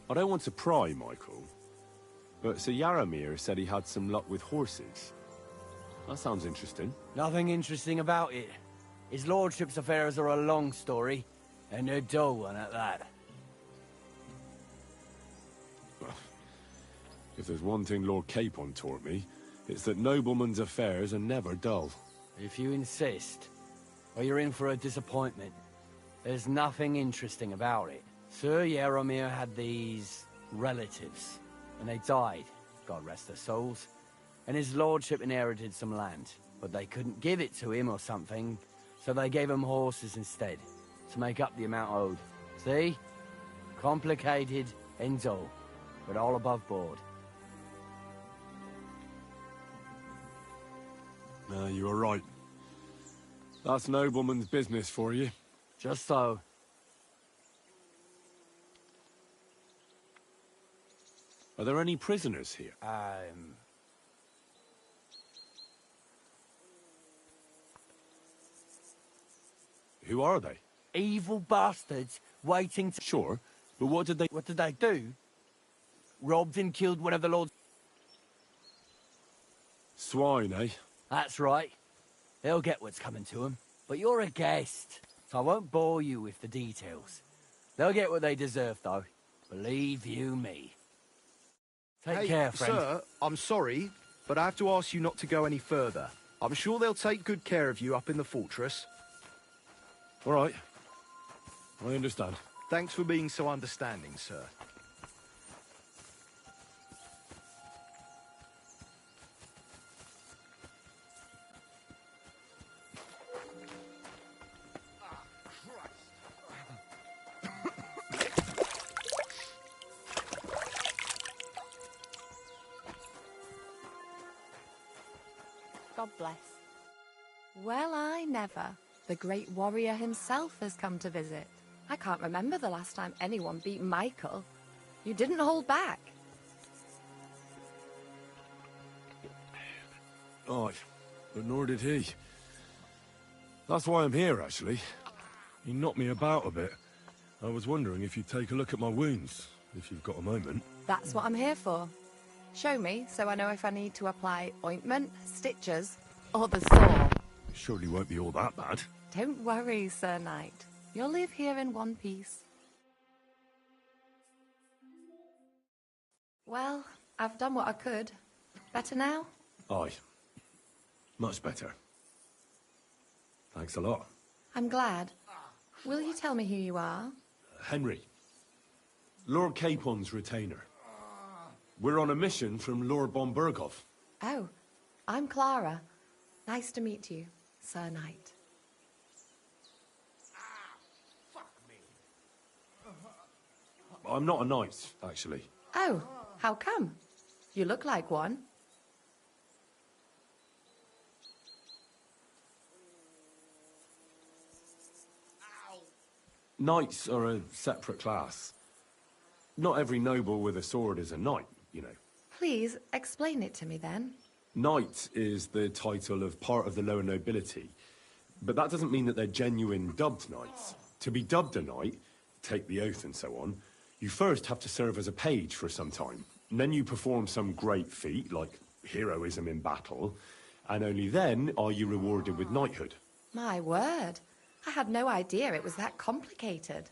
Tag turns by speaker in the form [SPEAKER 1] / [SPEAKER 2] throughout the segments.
[SPEAKER 1] I don't want to pry, Michael, but Sir Yaramir said he had some luck with horses. That sounds interesting.
[SPEAKER 2] Nothing interesting about it. His lordship's affairs are a long story, and a dull one at that.
[SPEAKER 1] If there's one thing Lord Capon taught me, it's that noblemen's affairs are never dull.
[SPEAKER 2] If you insist, well, you're in for a disappointment. There's nothing interesting about it. Sir Yaramir had these relatives, and they died, God rest their souls. And his lordship inherited some land, but they couldn't give it to him or something, so they gave him horses instead, to make up the amount owed. See? Complicated and dull, but all above board.
[SPEAKER 1] You are right. That's nobleman's business for you.
[SPEAKER 2] Just so.
[SPEAKER 1] Are there any prisoners here? Who are they?
[SPEAKER 2] Evil bastards waiting to...
[SPEAKER 1] Sure, but what did they...
[SPEAKER 2] What did they do? Robbed and killed one of the lords...
[SPEAKER 1] Swine, eh?
[SPEAKER 2] That's right. They'll get what's coming to them. But you're a guest, so I won't bore you with the details. They'll get what they deserve, though. Believe you me. Take care, friend.
[SPEAKER 3] Sir, I'm sorry, but I have to ask you not to go any further. I'm sure they'll take good care of you up in the fortress.
[SPEAKER 1] All right. I understand.
[SPEAKER 3] Thanks for being so understanding, sir.
[SPEAKER 4] God bless. Well, I never. The great warrior himself has come to visit. I can't remember the last time anyone beat Michael. You didn't hold back.
[SPEAKER 1] Oh, but nor did he. That's why I'm here, actually. He knocked me about a bit. I was wondering if you'd take a look at my wounds, if you've got a moment.
[SPEAKER 4] That's what I'm here for. Show me, so I know if I need to apply ointment, stitches, or the saw.
[SPEAKER 1] It surely won't be all that bad.
[SPEAKER 4] Don't worry, Sir Knight. You'll live here in one piece. Well, I've done what I could. Better now?
[SPEAKER 1] Aye. Much better. Thanks a lot.
[SPEAKER 4] I'm glad. Will you tell me who you are?
[SPEAKER 1] Henry. Lord Capon's retainer. We're on a mission from Lord Bombergov.
[SPEAKER 4] Oh, I'm Clara. Nice to meet you, Sir Knight.
[SPEAKER 1] I'm not a knight, actually.
[SPEAKER 4] Oh, how come? You look like one.
[SPEAKER 1] Knights are a separate class. Not every noble with a sword is a knight, you know.
[SPEAKER 4] Please, explain it to me then.
[SPEAKER 1] Knight is the title of part of the lower nobility, but that doesn't mean that they're genuine dubbed knights. To be dubbed a knight, take the oath and so on, you first have to serve as a page for some time. And then you perform some great feat, like heroism in battle, and only then are you rewarded with knighthood.
[SPEAKER 4] My word. I had no idea it was that complicated.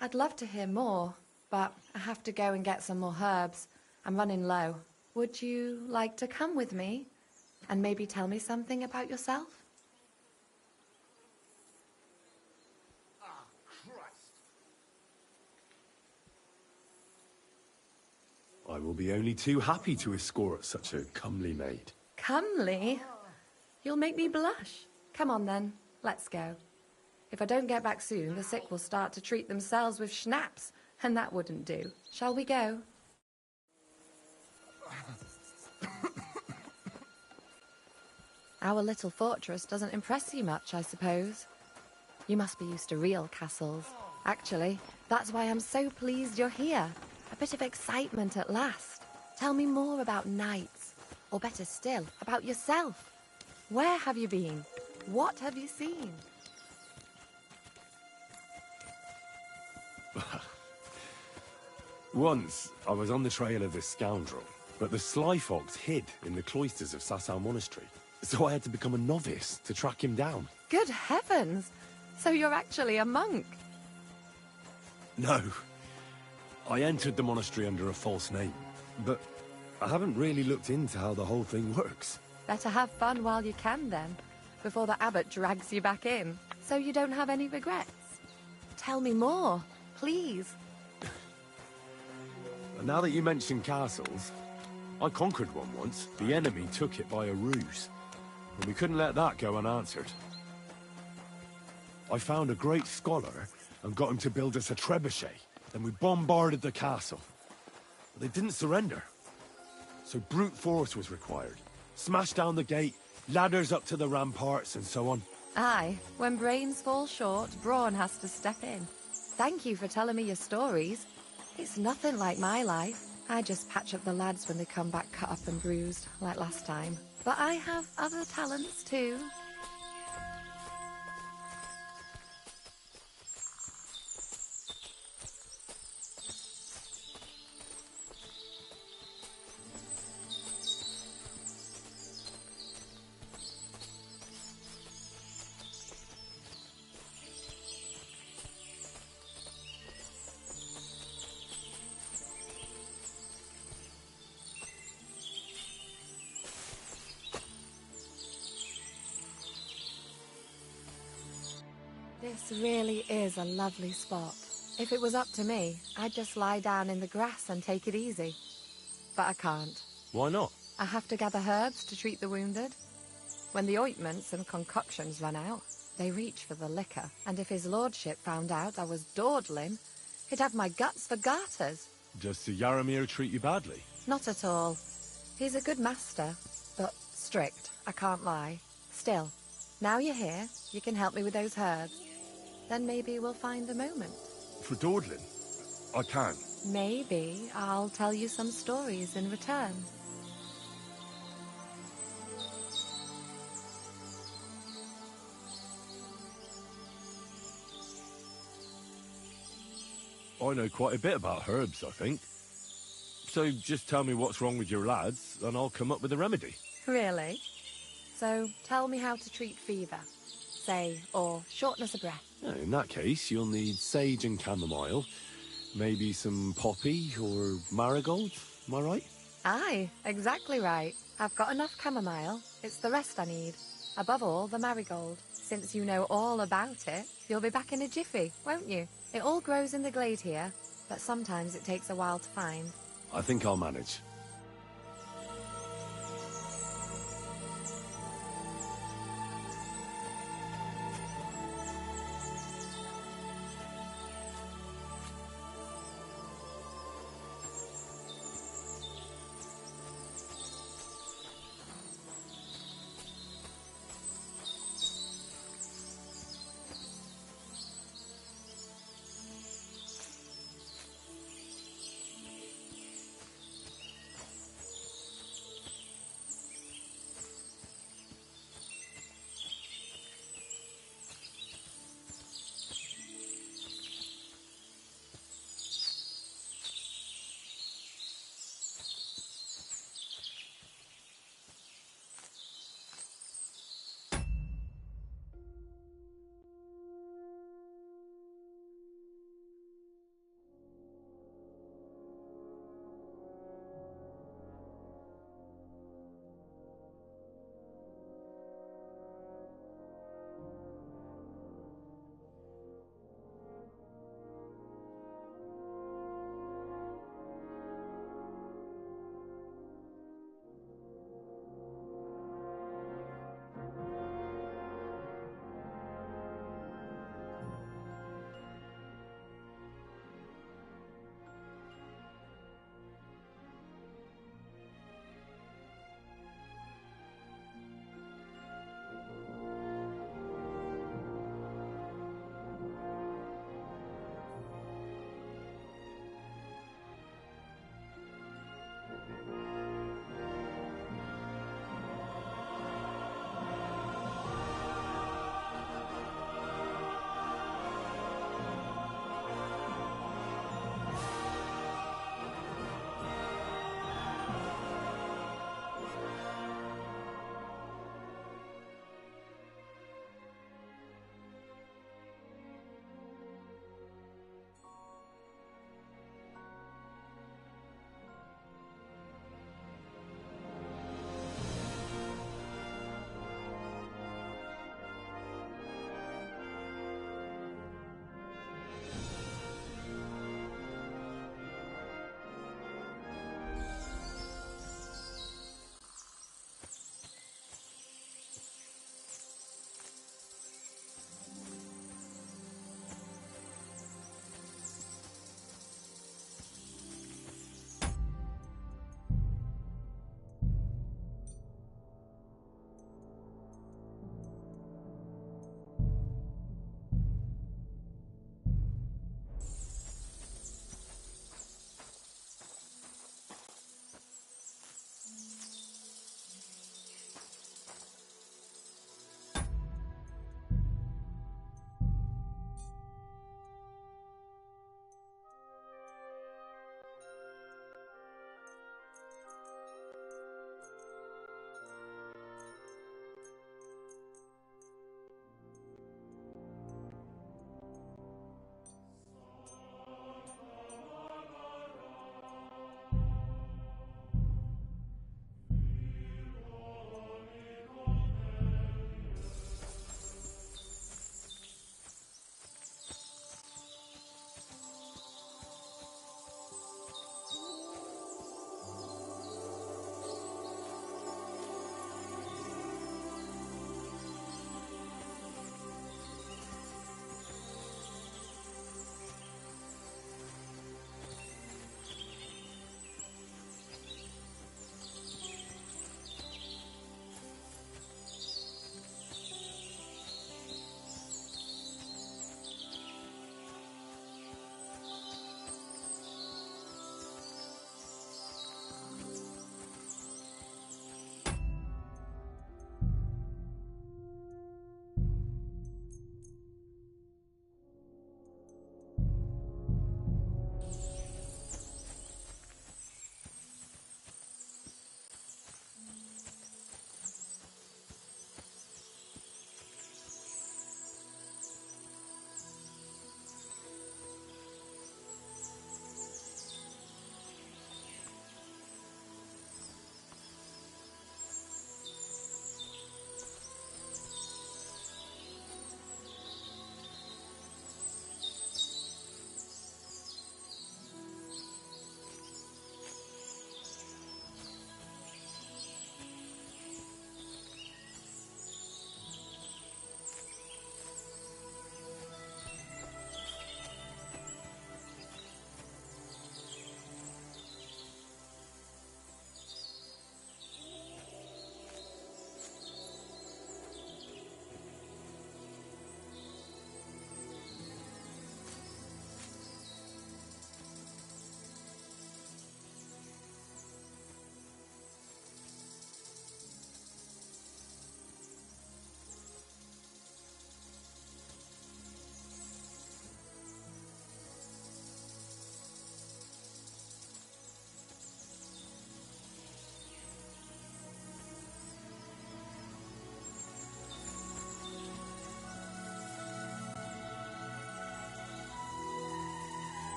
[SPEAKER 4] I'd love to hear more, but I have to go and get some more herbs. I'm running low. Would you like to come with me and maybe tell me something about yourself?
[SPEAKER 1] I will be only too happy to escort such a comely maid.
[SPEAKER 4] Comely? You'll make me blush. Come on then, let's go. If I don't get back soon, the sick will start to treat themselves with schnapps, and that wouldn't do. Shall we go? Our little fortress doesn't impress you much, I suppose. You must be used to real castles. Actually, that's why I'm so pleased you're here. A bit of excitement at last. Tell me more about knights, or better still, about yourself. Where have you been? What have you seen?
[SPEAKER 1] Once, I was on the trail of this scoundrel, but the sly fox hid in the cloisters of Sasau Monastery. So I had to become a novice to track him down.
[SPEAKER 4] Good heavens! So you're actually a monk?
[SPEAKER 1] No. I entered the monastery under a false name, but I haven't really looked into how the whole thing works.
[SPEAKER 4] Better have fun while you can, then, before the abbot drags you back in, so you don't have any regrets. Tell me more, please.
[SPEAKER 1] Now that you mention castles, I conquered one once. The enemy took it by a ruse, and we couldn't let that go unanswered. I found a great scholar and got him to build us a trebuchet. Then we bombarded the castle. But they didn't surrender. So brute force was required. Smash down the gate, ladders up to the ramparts, and so on.
[SPEAKER 4] Aye, when brains fall short, brawn has to step in. Thank you for telling me your stories. It's nothing like my life. I just patch up the lads when they come back cut up and bruised, like last time. But I have other talents too. This really is a lovely spot. If it was up to me, I'd just lie down in the grass and take it easy. But I can't.
[SPEAKER 1] Why not?
[SPEAKER 4] I have to gather herbs to treat the wounded. When the ointments and concoctions run out, they reach for the liquor. And if his lordship found out I was dawdling, he'd have my guts for garters.
[SPEAKER 1] Does Sir Yaramir treat you badly?
[SPEAKER 4] Not at all. He's a good master, but strict, I can't lie. Still, now you're here, you can help me with those herbs. Then maybe we'll find a moment.
[SPEAKER 1] For dawdling? I can.
[SPEAKER 4] Maybe I'll tell you some stories in return.
[SPEAKER 1] I know quite a bit about herbs, I think. So just tell me what's wrong with your lads, and I'll come up with a remedy.
[SPEAKER 4] Really? So tell me how to treat fever, say, or shortness of breath.
[SPEAKER 1] In that case, you'll need sage and chamomile, maybe some poppy or marigold, am I right?
[SPEAKER 4] Aye, exactly right. I've got enough chamomile. It's the rest I need. Above all, the marigold. Since you know all about it, you'll be back in a jiffy, won't you? It all grows in the glade here, but sometimes it takes a while to find.
[SPEAKER 1] I think I'll manage.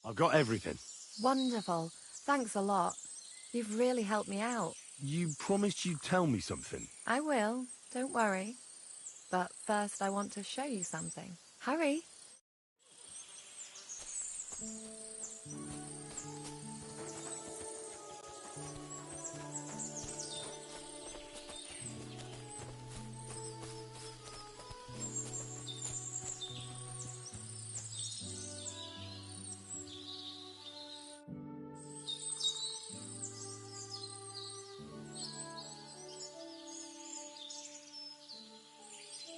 [SPEAKER 1] I've got everything.
[SPEAKER 4] Wonderful. Thanks a lot. You've really helped me out.
[SPEAKER 1] You promised you'd tell me something.
[SPEAKER 4] I will. Don't worry. But first I want to show you something. Hurry.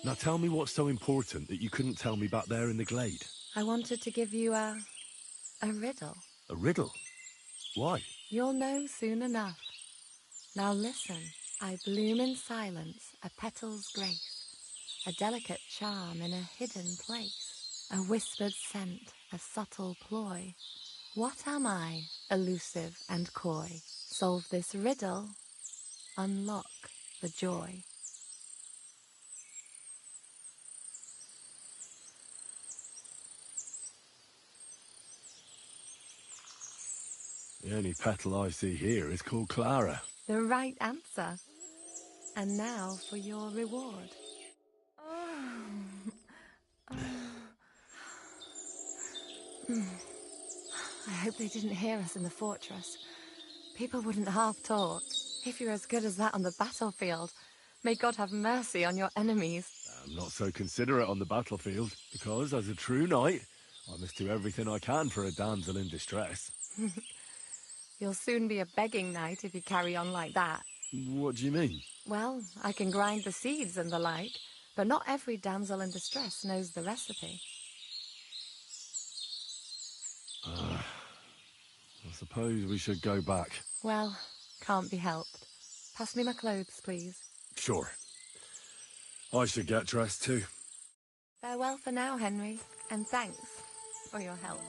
[SPEAKER 1] Now tell me what's so important that you couldn't tell me back there in the glade.
[SPEAKER 4] I wanted to give you a riddle.
[SPEAKER 1] A riddle? Why?
[SPEAKER 4] You'll know soon enough. Now listen. I bloom in silence, a petal's grace, a delicate charm in a hidden place, a whispered scent, a subtle ploy. What am I, elusive and coy? Solve this riddle, unlock the joy.
[SPEAKER 1] The only petal I see here is called Clara.
[SPEAKER 4] The right answer. And now for your reward. I hope they didn't hear us in the fortress. People wouldn't half talk. If you're as good as that on the battlefield, may God have mercy on your enemies.
[SPEAKER 1] I'm not so considerate on the battlefield, because as a true knight, I must do everything I can for a damsel in distress.
[SPEAKER 4] You'll soon be a begging knight if you carry on like that.
[SPEAKER 1] What do you mean?
[SPEAKER 4] Well, I can grind the seeds and the like, but not every damsel in distress knows the recipe.
[SPEAKER 1] I suppose we should go back.
[SPEAKER 4] Well, can't be helped. Pass me my clothes, please.
[SPEAKER 1] Sure. I should get dressed too.
[SPEAKER 4] Farewell for now, Henry, and thanks for your help.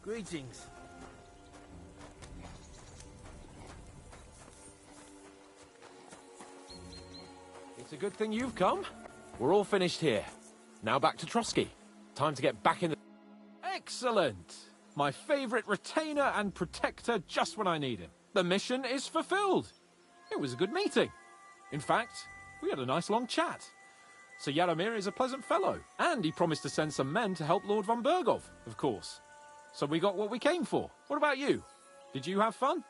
[SPEAKER 5] Greetings. It's a good thing you've come. We're all finished here. Now back to Trotsky. Time to get back in the... Excellent! My favourite retainer and protector just when I need him. The mission is fulfilled. It was a good meeting. In fact, we had a nice long chat. Sir Yaromir is a pleasant fellow, and he promised to send some men to help Lord von Bergov, of course. So we got what we came for. What about you? Did you have fun?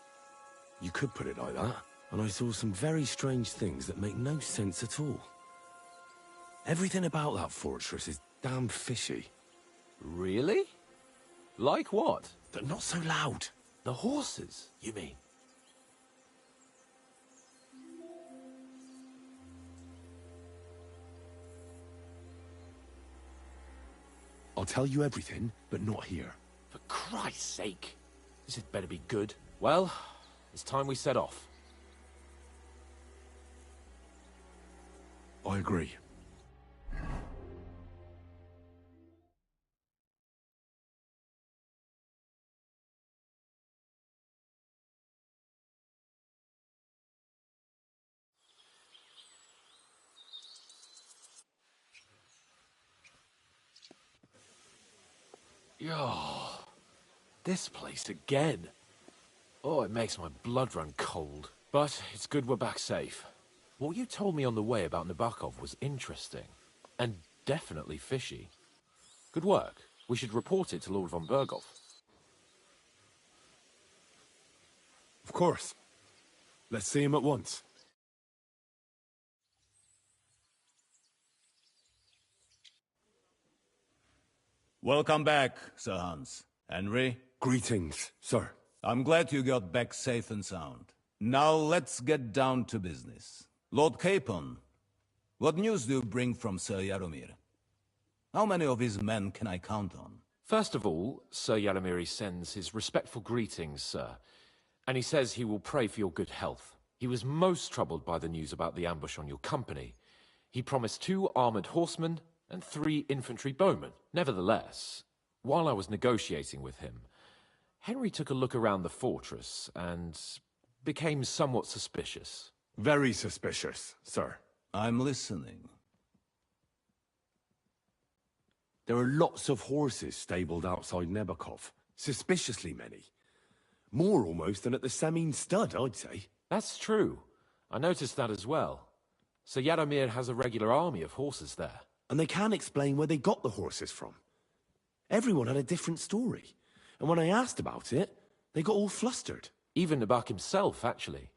[SPEAKER 1] You could put it like that. And I saw some very strange things that make no sense at all. Everything about that fortress is damn fishy.
[SPEAKER 5] Really? Like what?
[SPEAKER 1] They're not so loud.
[SPEAKER 5] The horses, you mean?
[SPEAKER 1] I'll tell you everything, but not here.
[SPEAKER 5] For Christ's sake. This had better be good. Well, it's time we set off.
[SPEAKER 1] I agree.
[SPEAKER 5] Oh, this place again. Oh, it makes my blood run cold. But it's good we're back safe. What you told me on the way about Nabokov was interesting. And definitely fishy. Good work. We should report it to Lord von Bergov.
[SPEAKER 1] Of course. Let's see him at once.
[SPEAKER 6] Welcome back, Sir Hans. Henry,
[SPEAKER 1] Greetings, sir.
[SPEAKER 6] I'm glad you got back safe and sound. Now let's get down to business. Lord Capon, what news do you bring from Sir Yaromir? How many of his men can I count on?
[SPEAKER 5] First of all, Sir Yaramiri sends his respectful greetings, sir. And he says he will pray for your good health. He was most troubled by the news about the ambush on your company. He promised 2 armored horsemen and 3 infantry bowmen. Nevertheless, while I was negotiating with him, Henry took a look around the fortress and became somewhat suspicious.
[SPEAKER 1] Very suspicious, sir.
[SPEAKER 6] I'm listening.
[SPEAKER 1] There are lots of horses stabled outside Nebakov. Suspiciously many. More almost than at the Samin stud, I'd say.
[SPEAKER 5] That's true. I noticed that as well. Sir Yaromir has a regular army of horses there.
[SPEAKER 1] And they can't explain where they got the horses from. Everyone had a different story. And when I asked about it, they got all flustered.
[SPEAKER 5] Even Nabak himself, actually.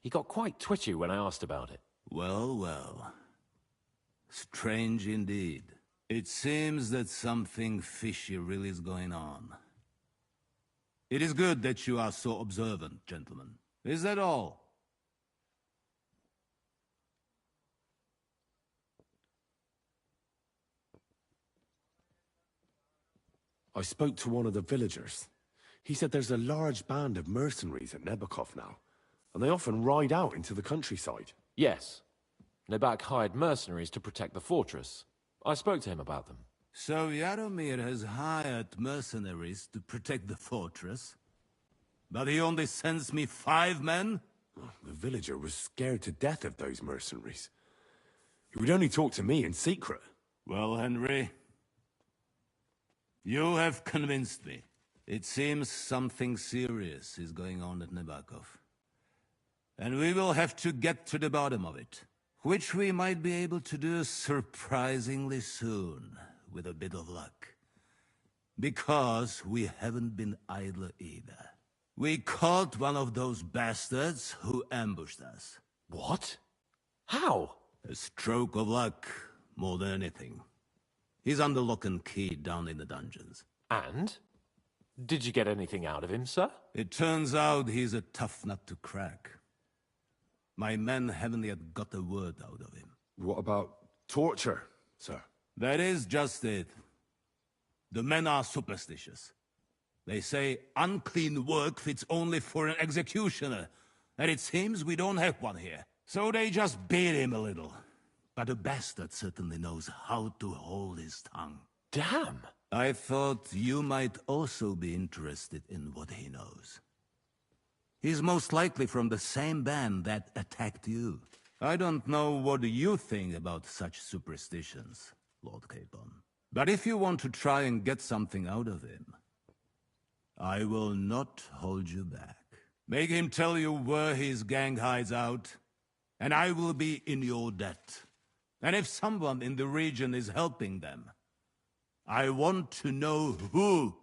[SPEAKER 5] He got quite twitchy when I asked about it.
[SPEAKER 6] Well, well. Strange indeed. It seems that something fishy really is going on. It is good that you are so observant, gentlemen. Is that all?
[SPEAKER 1] I spoke to one of the villagers. He said there's a large band of mercenaries at Nebakov now, and they often ride out into the countryside.
[SPEAKER 5] Yes. Nabak hired mercenaries to protect the fortress. I spoke to him about them.
[SPEAKER 6] So Yaromir has hired mercenaries to protect the fortress? But he only sends me 5 men?
[SPEAKER 1] The villager was scared to death of those mercenaries. He would only talk to me in secret.
[SPEAKER 6] Well, Henry, you have convinced me. It seems something serious is going on at Nebakov. And we will have to get to the bottom of it. Which we might be able to do surprisingly soon, with a bit of luck. Because we haven't been idle either. We caught one of those bastards who ambushed us.
[SPEAKER 5] What? How?
[SPEAKER 6] A stroke of luck, more than anything. He's under lock and key down in the dungeons.
[SPEAKER 5] And? Did you get anything out of him, sir?
[SPEAKER 6] It turns out he's a tough nut to crack. My men haven't yet got a word out of him.
[SPEAKER 1] What about torture, sir?
[SPEAKER 6] That is just it. The men are superstitious. They say unclean work fits only for an executioner, and it seems we don't have one here. So they just beat him a little. But the bastard certainly knows how to hold his tongue.
[SPEAKER 5] Damn!
[SPEAKER 6] I thought you might also be interested in what he knows. He's most likely from the same band that attacked you. I don't know what you think about such superstitions, Lord Capon. But if you want to try and get something out of him, I will not hold you back. Make him tell you where his gang hides out, and I will be in your debt. And if someone in the region is helping them, I want to know who.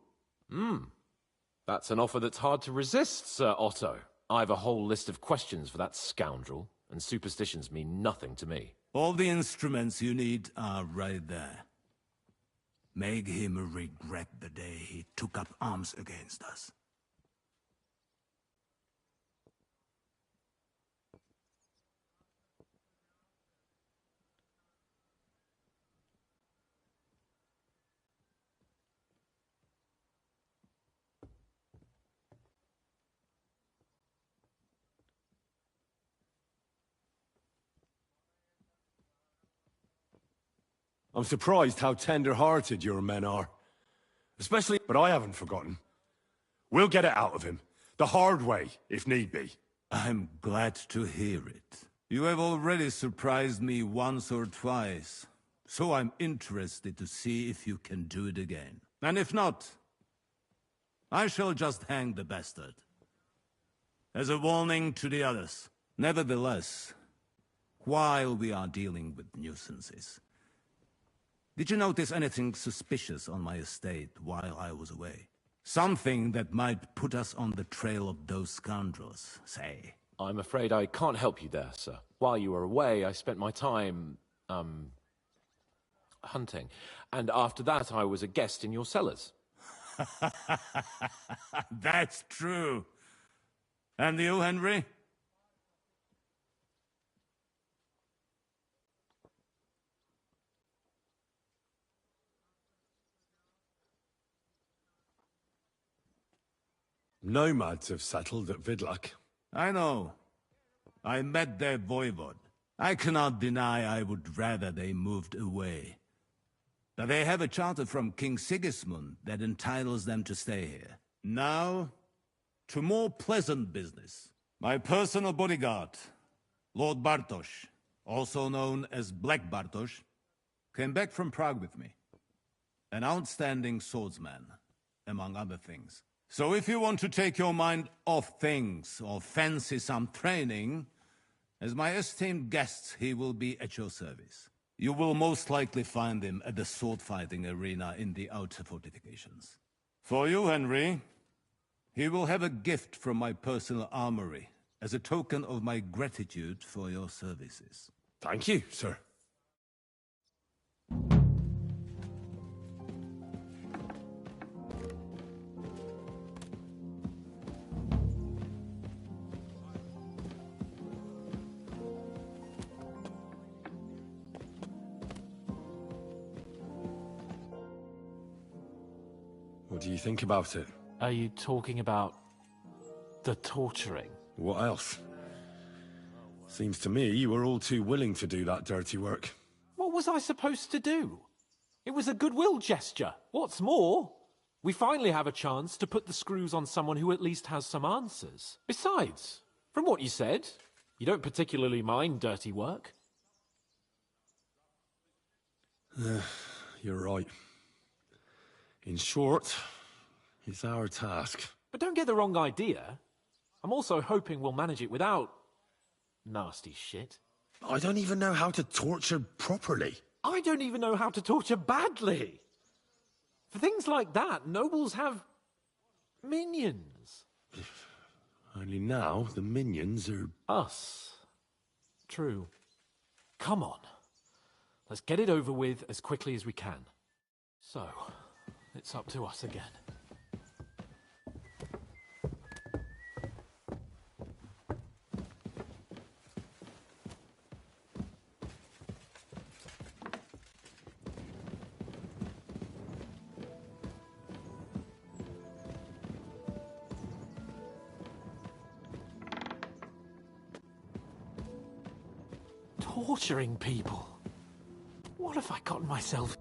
[SPEAKER 5] That's an offer that's hard to resist, Sir Otto. I have a whole list of questions for that scoundrel, and superstitions mean nothing to me.
[SPEAKER 6] All the instruments you need are right there. Make him regret the day he took up arms against us.
[SPEAKER 1] I'm surprised how tender-hearted your men are. Especially, but I haven't forgotten. We'll get it out of him. The hard way, if need be.
[SPEAKER 6] I'm glad to hear it. You have already surprised me once or twice, so I'm interested to see if you can do it again. And if not, I shall just hang the bastard. As a warning to the others. Nevertheless, while we are dealing with nuisances, did you notice anything suspicious on my estate while I was away? Something that might put us on the trail of those scoundrels, say.
[SPEAKER 5] I'm afraid I can't help you there, sir. While you were away, I spent my time, hunting. And after that, I was a guest in your cellars.
[SPEAKER 6] That's true. And you, Henry?
[SPEAKER 1] Nomads have settled at Vidlak.
[SPEAKER 6] I know. I met their voivod. I cannot deny I would rather they moved away. But they have a charter from King Sigismund that entitles them to stay here. Now, to more pleasant business. My personal bodyguard, Lord Bartosz, also known as Black Bartosz, came back from Prague with me. An outstanding swordsman, among other things. So if you want to take your mind off things or fancy some training, as my esteemed guest, he will be at your service. You will most likely find him at the sword-fighting arena in the outer fortifications. For you, Henry, he will have a gift from my personal armory as a token of my gratitude for your services.
[SPEAKER 1] Thank you, sir. What do you think about it?
[SPEAKER 5] Are you talking about the torturing?
[SPEAKER 1] What else? Seems to me you were all too willing to do that dirty work.
[SPEAKER 5] What was I supposed to do? It was a goodwill gesture. What's more, we finally have a chance to put the screws on someone who at least has some answers. Besides, from what you said, you don't particularly mind dirty work.
[SPEAKER 1] You're right. In short, it's our task.
[SPEAKER 5] But don't get the wrong idea. I'm also hoping we'll manage it without nasty shit.
[SPEAKER 1] I don't even know how to torture properly.
[SPEAKER 5] I don't even know how to torture badly. For things like that, nobles have minions.
[SPEAKER 1] Only now the minions are...
[SPEAKER 5] Us. True. Come on. Let's get it over with as quickly as we can. So, it's up to us again. Torturing people. What have I gotten myself...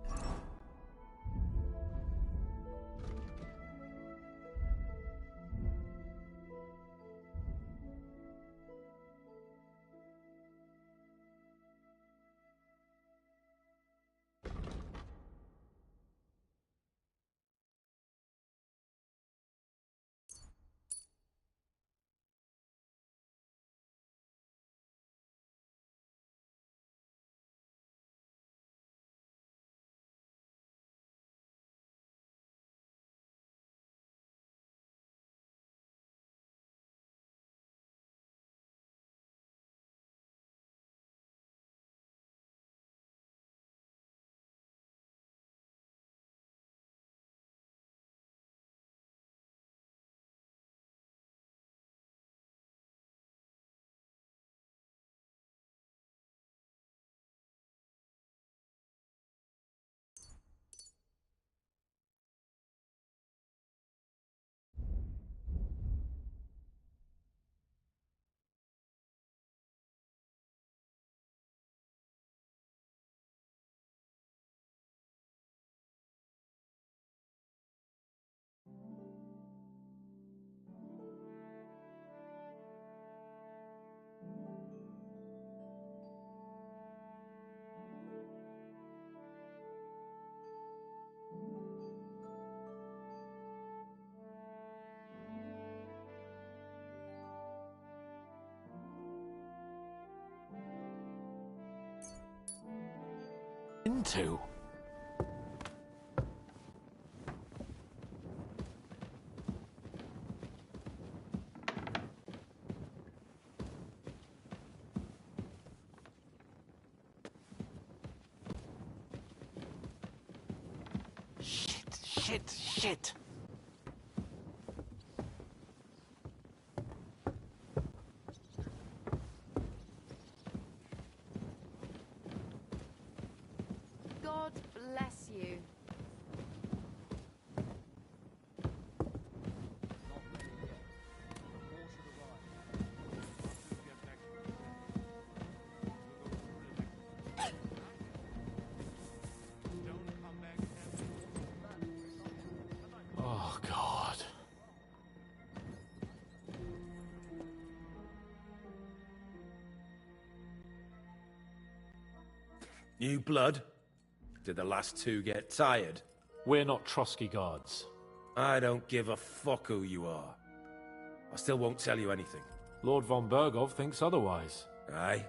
[SPEAKER 5] into? Shit!
[SPEAKER 4] God bless you.
[SPEAKER 5] Oh, God.
[SPEAKER 7] New blood? Did the last two get tired?
[SPEAKER 5] We're not Trotsky guards.
[SPEAKER 7] I don't give a fuck who you are. I still won't tell you anything.
[SPEAKER 5] Lord von Bergov thinks otherwise.
[SPEAKER 7] Aye?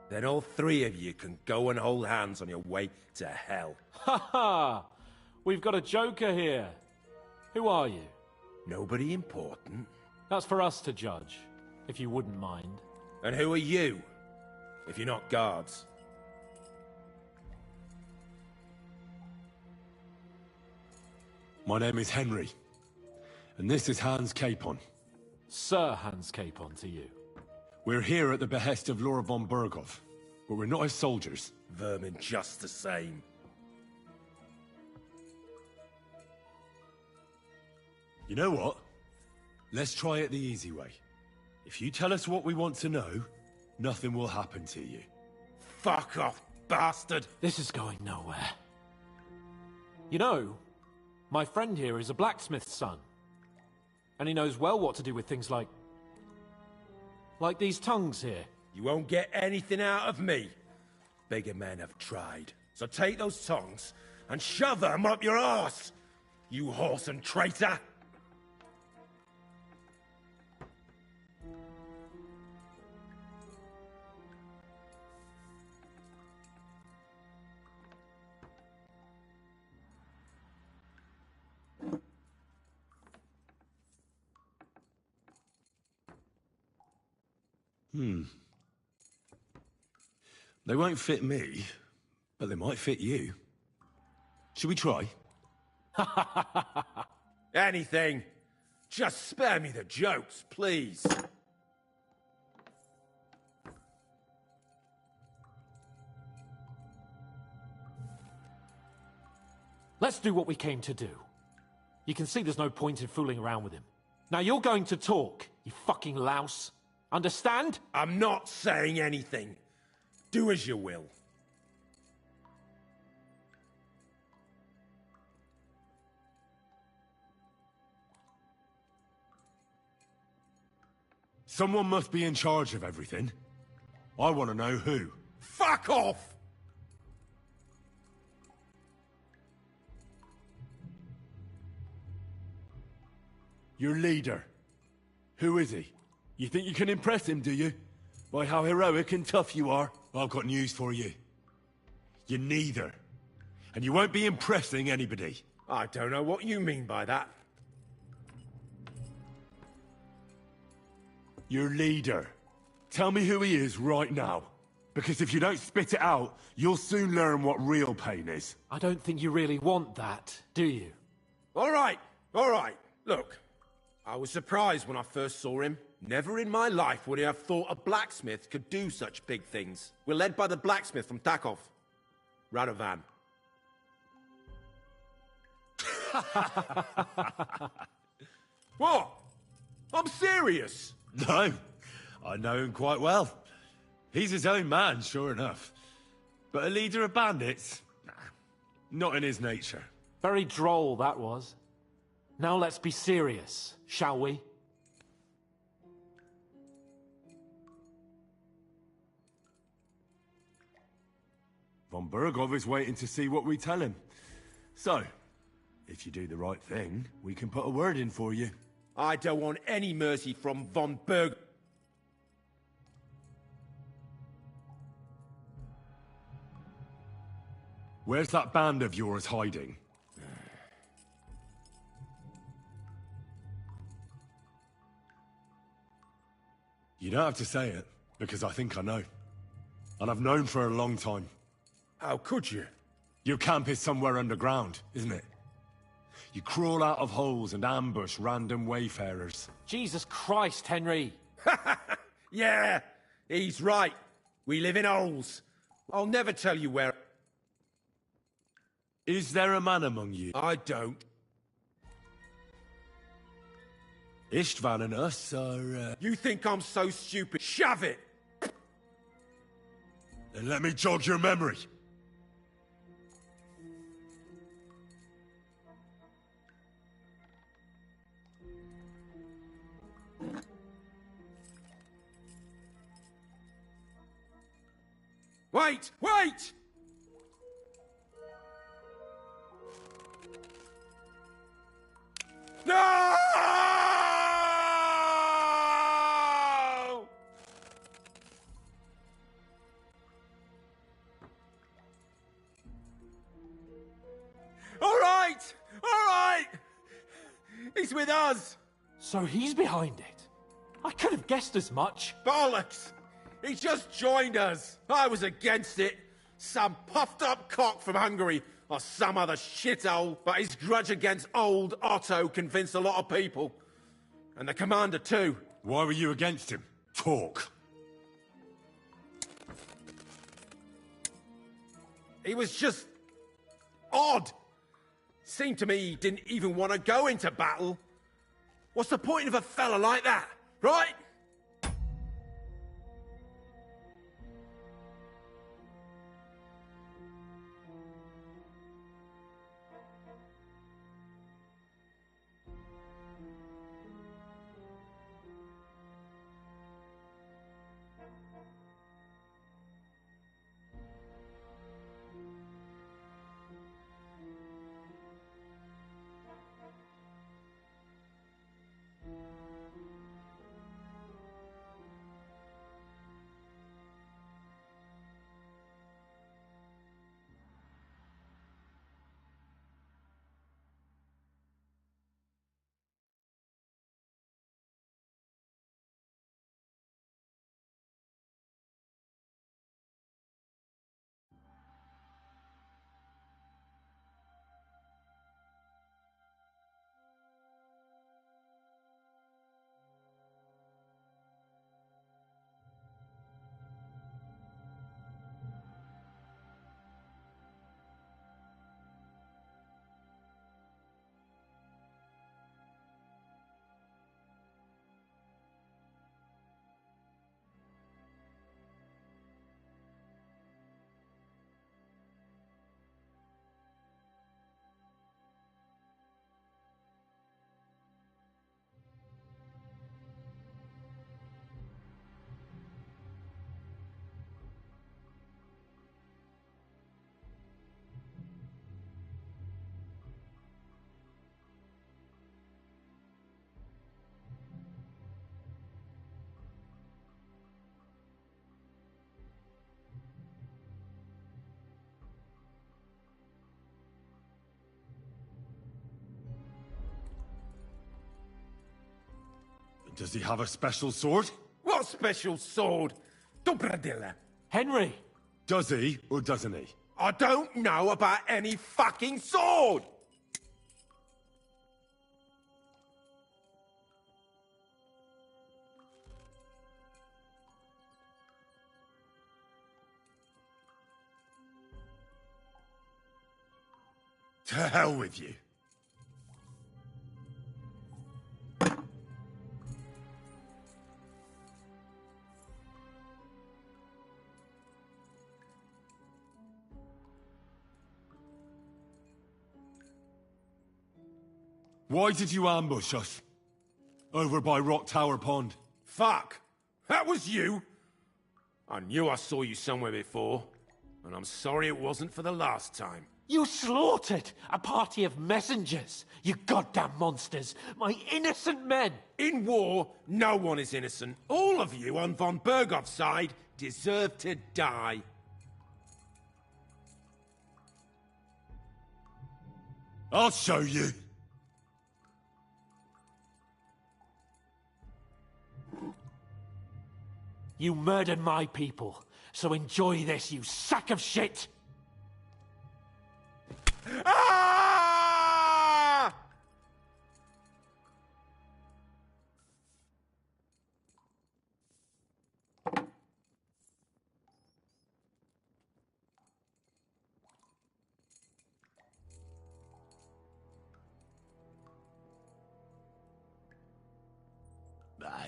[SPEAKER 7] Then all three of you can go and hold hands on your way to hell.
[SPEAKER 5] Ha ha! We've got a joker here. Who are you?
[SPEAKER 7] Nobody important.
[SPEAKER 5] That's for us to judge, if you wouldn't mind.
[SPEAKER 7] And who are you? If you're not guards.
[SPEAKER 1] My name is Henry, and this is Hans Capon.
[SPEAKER 5] Sir Hans Capon to you.
[SPEAKER 1] We're here at the behest of Laura von Bergov, but we're not his soldiers.
[SPEAKER 7] Vermin just the same.
[SPEAKER 1] You know what? Let's try it the easy way. If you tell us what we want to know, nothing will happen to you.
[SPEAKER 7] Fuck off, bastard!
[SPEAKER 5] This is going nowhere. You know, my friend here is a blacksmith's son. And he knows well what to do with things like these tongues here.
[SPEAKER 7] You won't get anything out of me. Bigger men have tried. So take those tongs and shove them up your arse, you horse and traitor!
[SPEAKER 1] They won't fit me, but they might fit you. Should we try?
[SPEAKER 7] Anything. Just spare me the jokes, please.
[SPEAKER 5] Let's do what we came to do. You can see there's no point in fooling around with him. Now you're going to talk, you fucking louse. Understand?
[SPEAKER 7] I'm not saying anything. Do as you will.
[SPEAKER 1] Someone must be in charge of everything. I want to know who.
[SPEAKER 7] Fuck off!
[SPEAKER 1] Your leader. Who is he? You think you can impress him, do you? By how heroic and tough you are? I've got news for you. You're neither. And you won't be impressing anybody.
[SPEAKER 7] I don't know what you mean by that.
[SPEAKER 1] Your leader. Tell me who he is right now. Because if you don't spit it out, you'll soon learn what real pain is.
[SPEAKER 5] I don't think you really want that, do you?
[SPEAKER 7] All right. Look, I was surprised when I first saw him. Never in my life would I have thought a blacksmith could do such big things. We're led by the blacksmith from Takov. Radovan. What? I'm serious.
[SPEAKER 1] No, I know him quite well. He's his own man, sure enough. But a leader of bandits? Nah, not in his nature.
[SPEAKER 5] Very droll, that was. Now let's be serious, shall we?
[SPEAKER 1] Von Bergov is waiting to see what we tell him. So, if you do the right thing, we can put a word in for you.
[SPEAKER 7] I don't want any mercy from von Berg.
[SPEAKER 1] Where's that band of yours hiding? You don't have to say it, because I think I know. And I've known for a long time.
[SPEAKER 7] How could you?
[SPEAKER 1] Your camp is somewhere underground, isn't it? You crawl out of holes and ambush random wayfarers.
[SPEAKER 5] Jesus Christ, Henry!
[SPEAKER 7] Yeah, he's right. We live in holes. I'll never tell you where...
[SPEAKER 1] Is there a man among you?
[SPEAKER 7] I don't.
[SPEAKER 1] Istvan and us are,
[SPEAKER 7] You think I'm so stupid? Shove it!
[SPEAKER 1] Then let me jog your memory.
[SPEAKER 7] Wait! Wait! No! All right! All right! He's with us!
[SPEAKER 5] So he's behind it. I could have guessed as much.
[SPEAKER 7] Bollocks! He just joined us. I was against it. Some puffed up cock from Hungary or some other shithole, but his grudge against old Otto convinced a lot of people. And the commander too.
[SPEAKER 1] Why were you against him? Talk.
[SPEAKER 7] He was just... odd. Seemed to me he didn't even want to go into battle. What's the point of a fella like that, right?
[SPEAKER 1] Does he have a special sword?
[SPEAKER 7] What special sword? Dobradilla.
[SPEAKER 5] Henry!
[SPEAKER 1] Does he, or doesn't he?
[SPEAKER 7] I don't know about any fucking sword!
[SPEAKER 1] To hell with you. Why did you ambush us? Over by Rock Tower Pond.
[SPEAKER 7] Fuck! That was you? I knew I saw you somewhere before, and I'm sorry it wasn't for the last time.
[SPEAKER 5] You slaughtered a party of messengers, you goddamn monsters, my innocent men!
[SPEAKER 7] In war, no one is innocent. All of you on von Bergov's side deserve to die.
[SPEAKER 1] I'll show you.
[SPEAKER 5] You murdered my people, so enjoy this, you sack of shit!
[SPEAKER 7] Ah!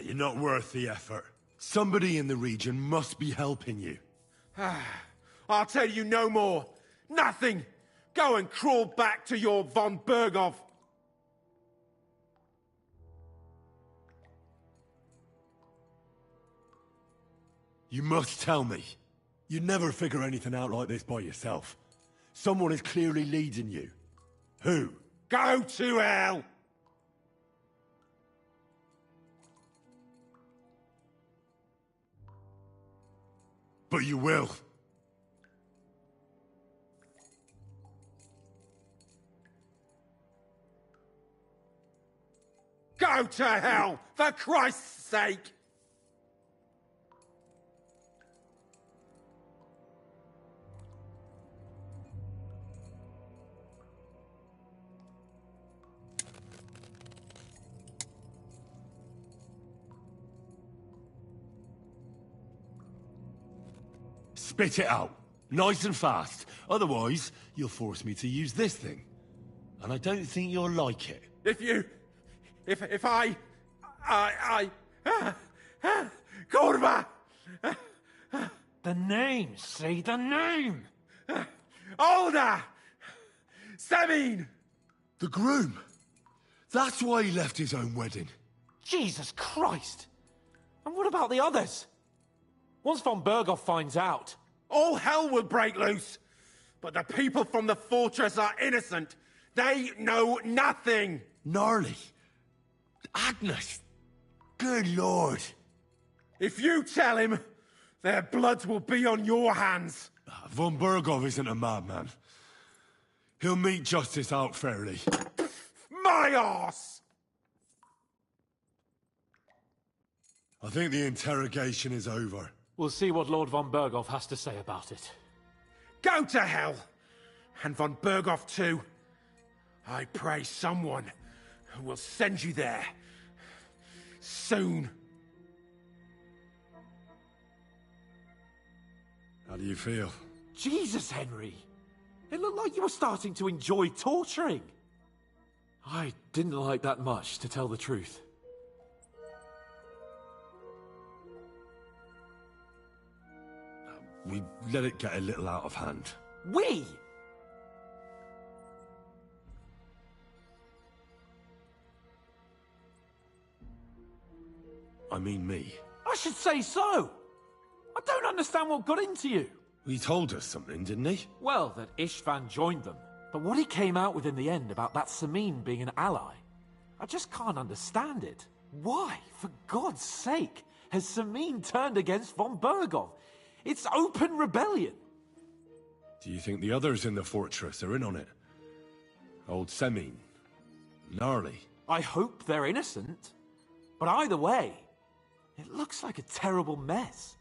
[SPEAKER 1] You're not worth the effort. Somebody in the region must be helping you.
[SPEAKER 7] I'll tell you no more. Nothing. Go and crawl back to your von Berghoff.
[SPEAKER 1] You must tell me. You'd never figure anything out like this by yourself. Someone is clearly leading you. Who?
[SPEAKER 7] Go to hell!
[SPEAKER 1] But you will.
[SPEAKER 7] Go to hell, for Christ's sake!
[SPEAKER 1] Spit it out. Nice and fast. Otherwise, you'll force me to use this thing. And I don't think you'll like it.
[SPEAKER 7] If I... Kurva!
[SPEAKER 5] The name, say the name!
[SPEAKER 7] Older! Semin!
[SPEAKER 1] The groom. That's why he left his own wedding.
[SPEAKER 5] Jesus Christ! And what about the others? Once von Berghoff finds out...
[SPEAKER 7] All hell will break loose! But the people from the fortress are innocent! They know nothing!
[SPEAKER 1] Gnarly. Agnes. Good lord.
[SPEAKER 7] If you tell him, their blood will be on your hands!
[SPEAKER 1] Von Berghoff isn't a madman. He'll meet justice out fairly.
[SPEAKER 7] My arse!
[SPEAKER 1] I think the interrogation is over.
[SPEAKER 5] We'll see what Lord von Berghoff has to say about it.
[SPEAKER 7] Go to hell! And von Berghoff too. I pray someone will send you there. Soon.
[SPEAKER 1] How do you feel?
[SPEAKER 5] Jesus, Henry! It looked like you were starting to enjoy torturing. I didn't like that much, to tell the truth.
[SPEAKER 1] We let it get a little out of hand.
[SPEAKER 5] We?
[SPEAKER 1] I mean me.
[SPEAKER 5] I should say so! I don't understand what got into you.
[SPEAKER 1] He told us something, didn't he?
[SPEAKER 5] Well, that Istvan joined them. But what he came out with in the end about that Samin being an ally, I just can't understand it. Why, for God's sake, has Samin turned against von Berghoff? It's open rebellion.
[SPEAKER 1] Do you think the others in the fortress are in on it? Old Semin. Gnarly.
[SPEAKER 5] I hope they're innocent. But either way, it looks like a terrible mess.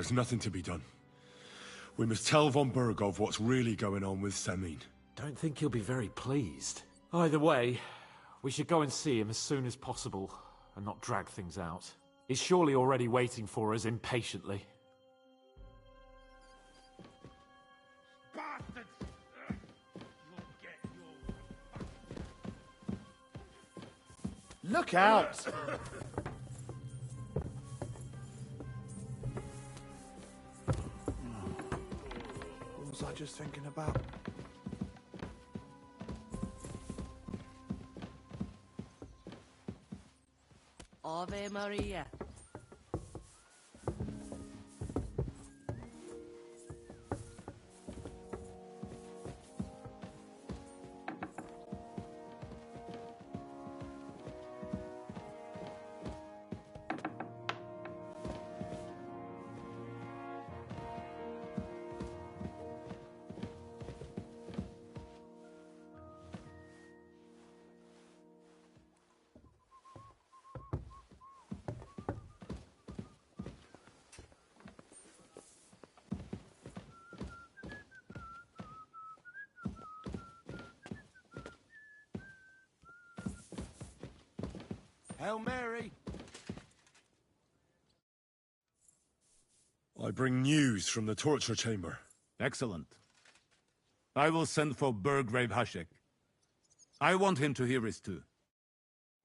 [SPEAKER 1] There's nothing to be done. We must tell von Burgov what's really going on with Semin.
[SPEAKER 5] Don't think he'll be very pleased. Either way, we should go and see him as soon as possible, and not drag things out. He's surely already waiting for us impatiently.
[SPEAKER 7] Bastards! You'll get your...
[SPEAKER 3] Look out! What was I just thinking about?
[SPEAKER 8] Ave Maria.
[SPEAKER 3] Hail Mary!
[SPEAKER 1] I bring news from the torture chamber.
[SPEAKER 6] Excellent. I will send for Burgrave Hashek. I want him to hear it too.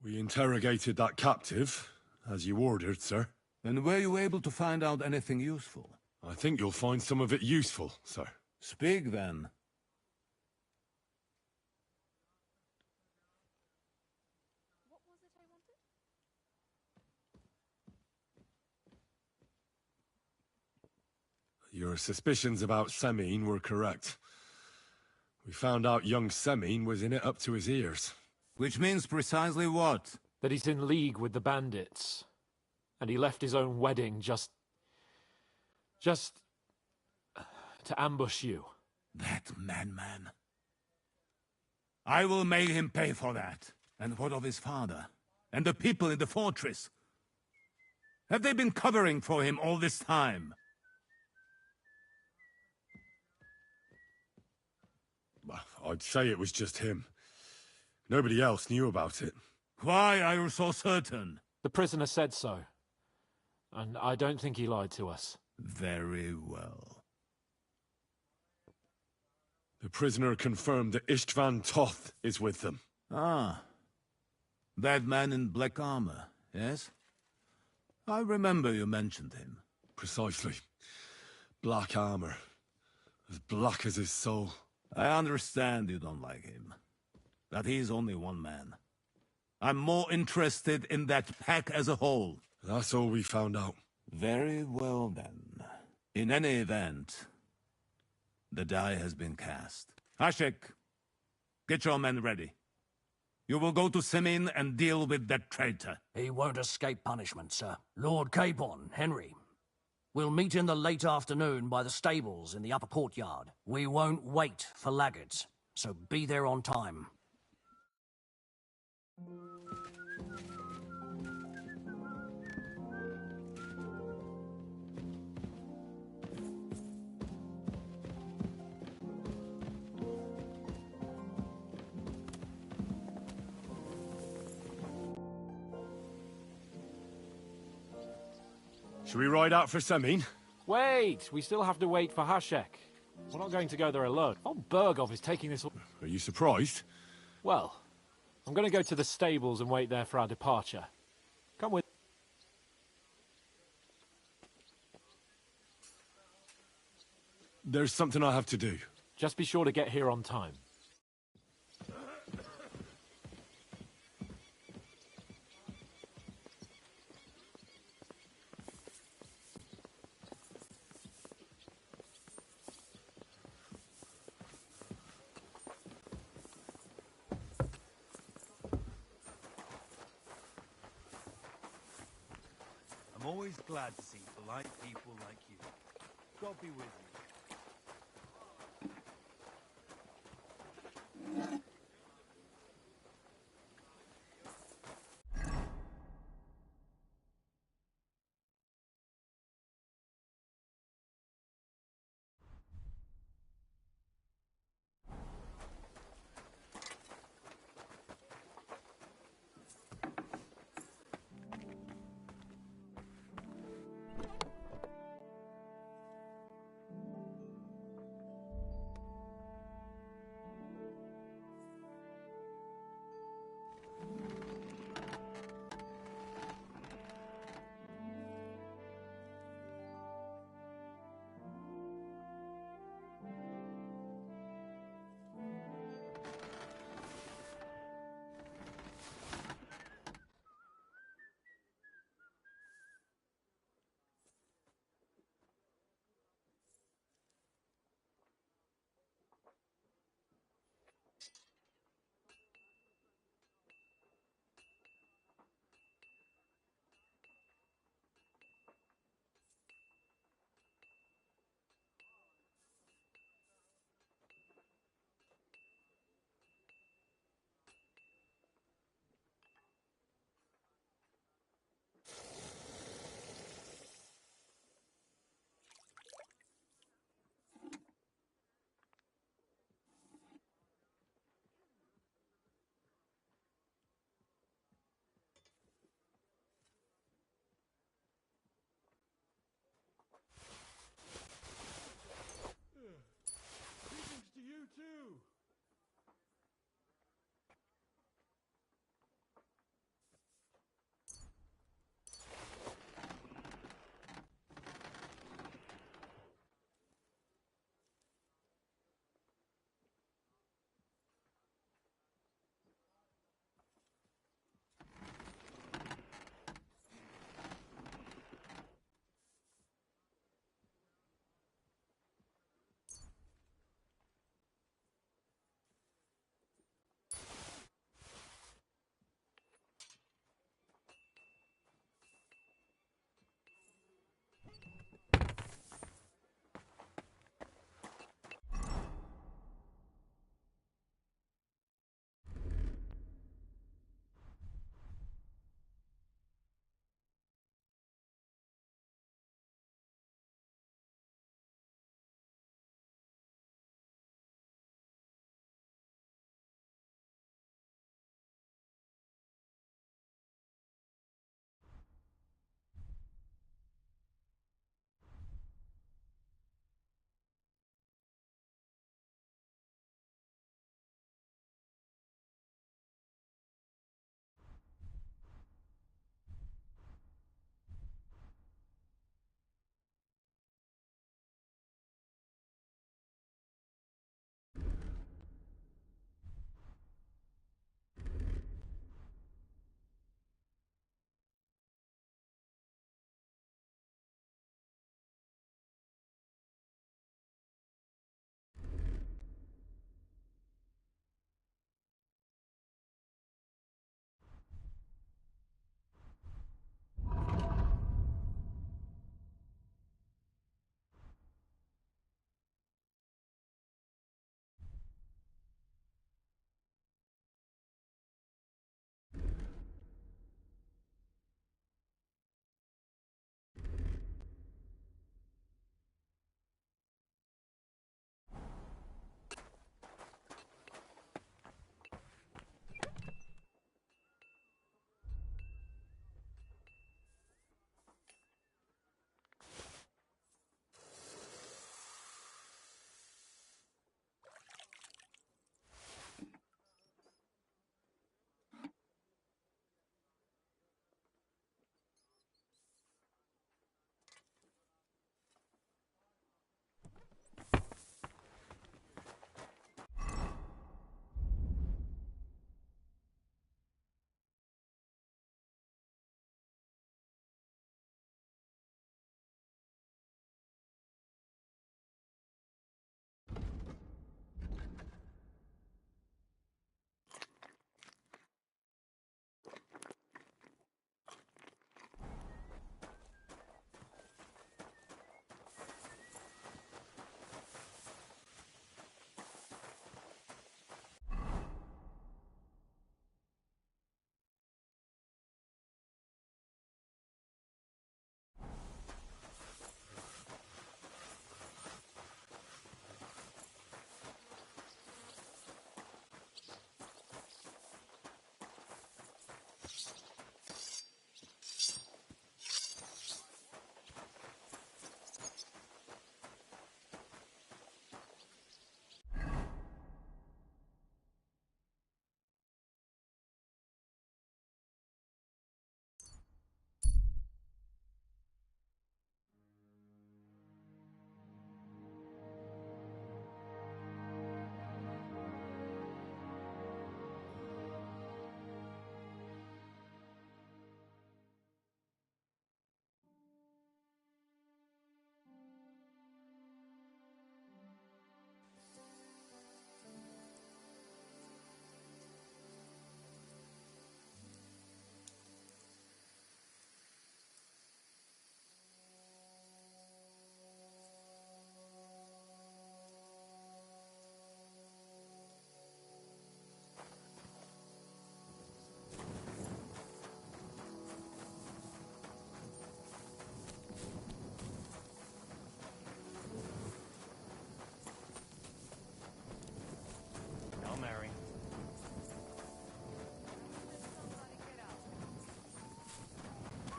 [SPEAKER 1] We interrogated that captive, as you ordered, sir.
[SPEAKER 6] And were you able to find out anything useful?
[SPEAKER 1] I think you'll find some of it useful, sir.
[SPEAKER 6] Speak then.
[SPEAKER 1] Your suspicions about Semin were correct. We found out young Semin was in it up to his ears.
[SPEAKER 6] Which means precisely what?
[SPEAKER 5] That he's in league with the bandits. And he left his own wedding just to ambush you.
[SPEAKER 6] That madman. I will make him pay for that. And what of his father? And the people in the fortress? Have they been covering for him all this time?
[SPEAKER 1] I'd say it was just him. Nobody else knew about it.
[SPEAKER 6] Why are you so certain?
[SPEAKER 5] The prisoner said so. And I don't think he lied to us.
[SPEAKER 6] Very well.
[SPEAKER 1] The prisoner confirmed that Istvan Toth is with them.
[SPEAKER 6] Ah. That man in black armor, yes? I remember you mentioned him.
[SPEAKER 1] Precisely. Black armor. As black as his soul.
[SPEAKER 6] I understand you don't like him. But he's only one man. I'm more interested in that pack as a whole.
[SPEAKER 1] That's all we found out.
[SPEAKER 6] Very well, then. In any event, the die has been cast. Hashek, get your men ready. You will go to Semin and deal with that traitor.
[SPEAKER 9] He won't escape punishment, sir. Lord Capon, Henry. We'll meet in the late afternoon by the stables in the upper courtyard. We won't wait for laggards, so be there on time.
[SPEAKER 1] Should we ride out for Semin?
[SPEAKER 5] Wait! We still have to wait for Hashek. We're not going to go there alone. Von Burgov is taking this...
[SPEAKER 1] Are you surprised?
[SPEAKER 5] Well, I'm going to go to the stables and wait there for our departure. Come with...
[SPEAKER 1] There's something I have to do.
[SPEAKER 5] Just be sure to get here on time.
[SPEAKER 10] I'm always glad to see polite people like you. God be with you.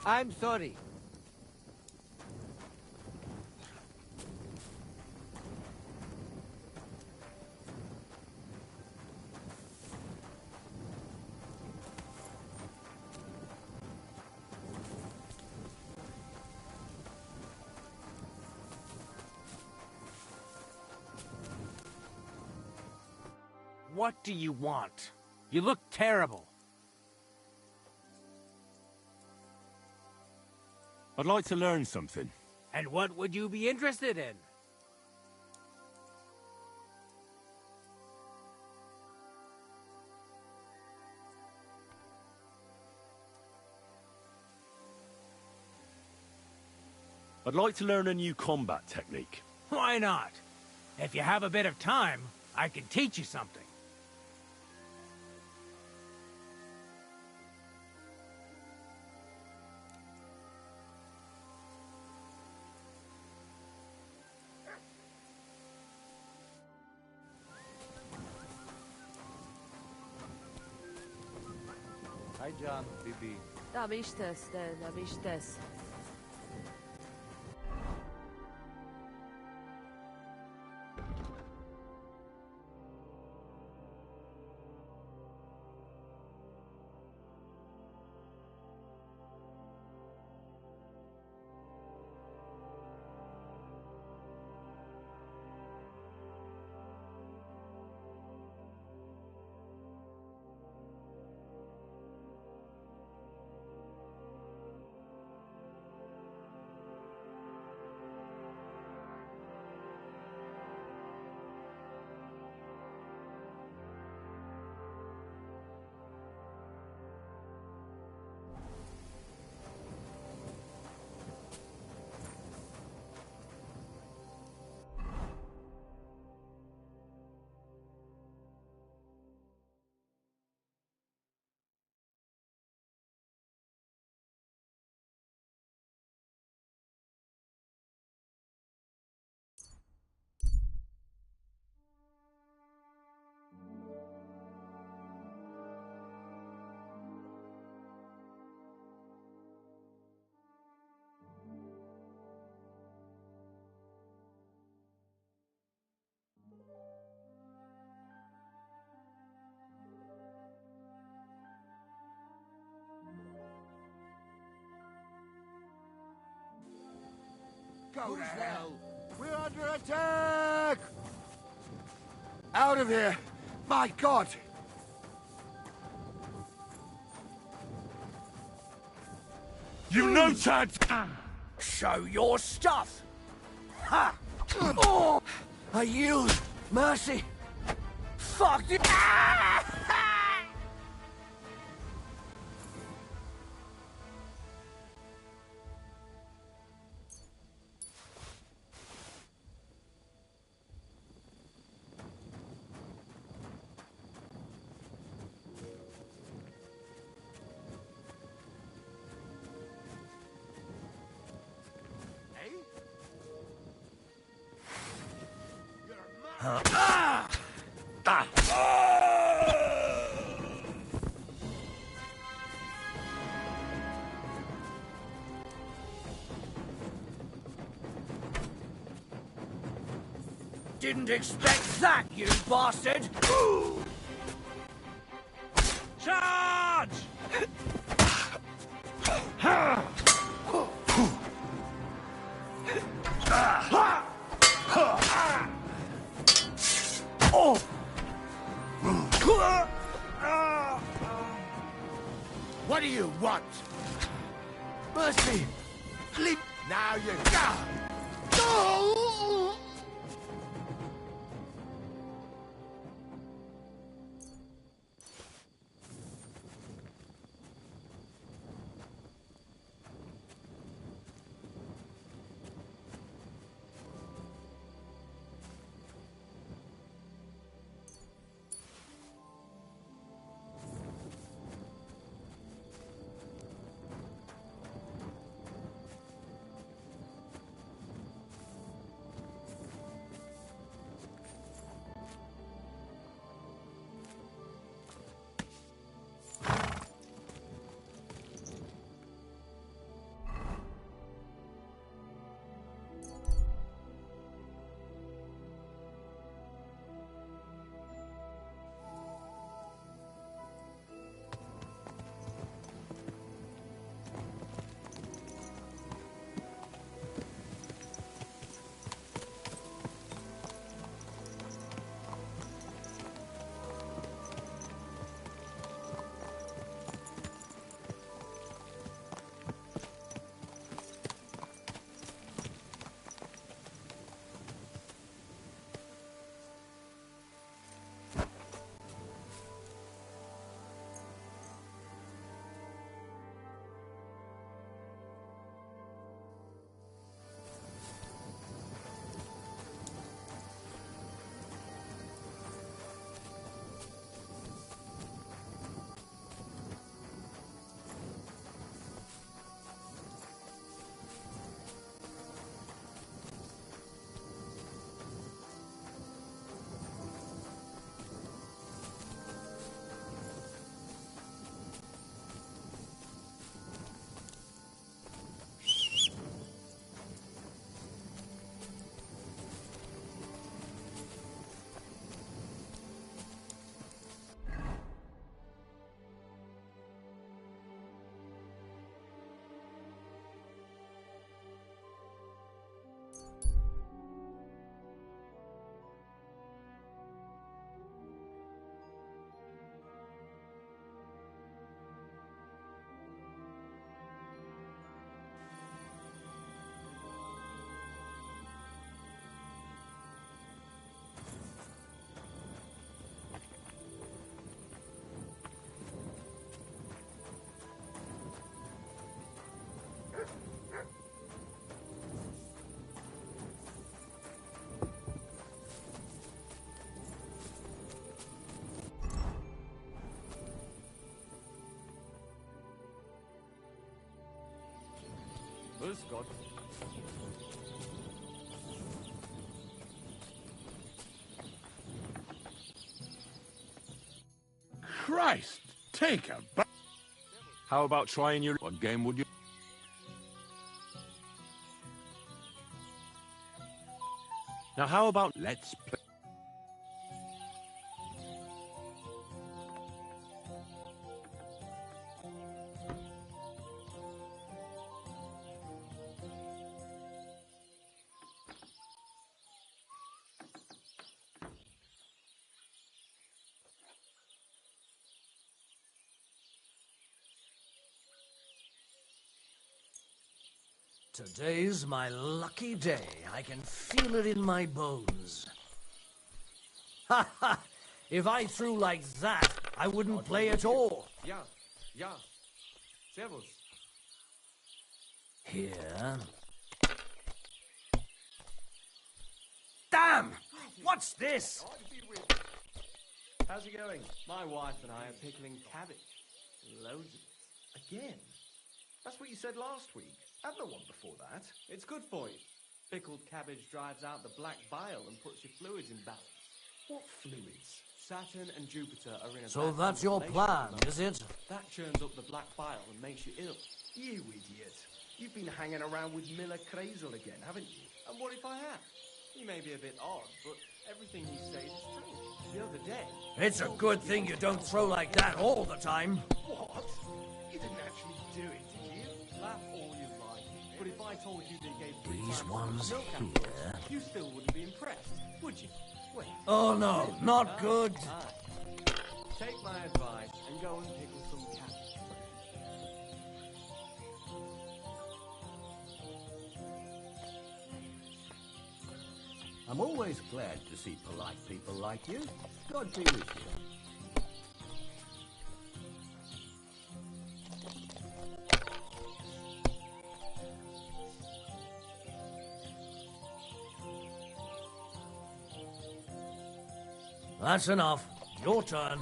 [SPEAKER 11] I'm sorry.
[SPEAKER 9] What do you want? You look terrible.
[SPEAKER 1] I'd like to learn something.
[SPEAKER 11] And what would you be interested in?
[SPEAKER 1] I'd like to learn a new combat technique.
[SPEAKER 11] Why not? If you have a bit of time, I can teach you something.
[SPEAKER 10] Hi, John, Bibi.
[SPEAKER 8] Da bist es, da bist es.
[SPEAKER 12] Go to hell! We're under attack! Out of here! My God!
[SPEAKER 1] You know, Chad!
[SPEAKER 9] Show your stuff! Ha! Oh! I yield! Mercy! Fuck you! Didn't expect that, you bastard!
[SPEAKER 11] Charge!
[SPEAKER 12] What do you want?
[SPEAKER 9] Mercy!
[SPEAKER 12] Leave now, you go!
[SPEAKER 2] Servus, God.
[SPEAKER 13] Christ, take a bu-
[SPEAKER 5] How about trying your...
[SPEAKER 13] What game would you...
[SPEAKER 5] Now how about...
[SPEAKER 13] Let's play...
[SPEAKER 9] Today's my lucky day. I can feel it in my bones. Ha ha! If I threw like that, I wouldn't play at all.
[SPEAKER 2] Ja, ja. Servus.
[SPEAKER 9] Here. Damn! What's this?
[SPEAKER 2] How's it going? My wife and I are pickling cabbage. Loads of it.
[SPEAKER 3] Again? That's what you said last week. Had no one before that.
[SPEAKER 2] It's good for you. Pickled cabbage drives out the black bile and puts your fluids in balance.
[SPEAKER 3] What fluids?
[SPEAKER 2] Saturn and Jupiter are in a
[SPEAKER 9] So
[SPEAKER 2] bad
[SPEAKER 9] that's your plan,
[SPEAKER 2] constellation.
[SPEAKER 9] is it?
[SPEAKER 2] That churns up the black bile and makes you ill.
[SPEAKER 3] You idiot. You've been hanging around with Miller Crazel again, haven't you?
[SPEAKER 2] And what if I have? He may be a bit odd, but everything he says is true. The other day...
[SPEAKER 9] It's a good thing you don't throw like that all the time.
[SPEAKER 3] What? You didn't actually do it, did you?
[SPEAKER 2] Laugh all you like, but if I told you they gave 3
[SPEAKER 9] These
[SPEAKER 2] times
[SPEAKER 9] ones
[SPEAKER 2] milk
[SPEAKER 9] here.
[SPEAKER 2] afterwards, you still wouldn't be impressed, would you? Wait.
[SPEAKER 9] Oh no, not good.
[SPEAKER 2] Aye. Take my advice and go and pickle some cabbage.
[SPEAKER 14] I'm always glad to see polite people like you. God be with you.
[SPEAKER 9] That's enough. Your turn.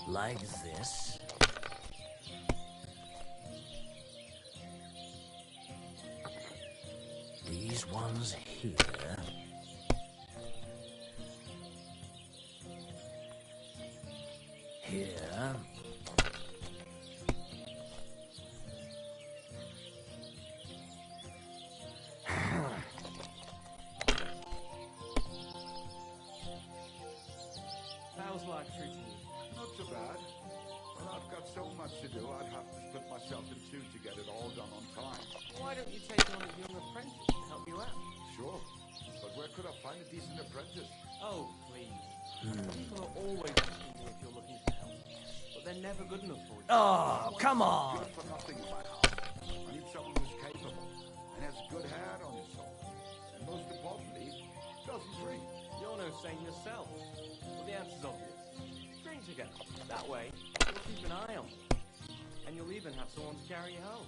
[SPEAKER 9] Like this. These ones here. Here.
[SPEAKER 2] How's life treating you?
[SPEAKER 12] Not so bad. But I've got so much to do, I'd have to split myself in two to get it all done on time.
[SPEAKER 2] Why don't you take on a young apprentice to help you out?
[SPEAKER 12] Sure. But where could I find a decent apprentice?
[SPEAKER 2] Oh, please. People are always asking you if you're looking for help, but they're never good enough for you.
[SPEAKER 9] Oh, come on.
[SPEAKER 12] Good for nothing in my house. I need someone who's capable and has a good head on his shoulders. And most importantly, doesn't drink.
[SPEAKER 2] You're no saint yourself. Well, the answer's obvious. Drink together. That way, you'll keep an eye on them. And you'll even have someone to carry you home.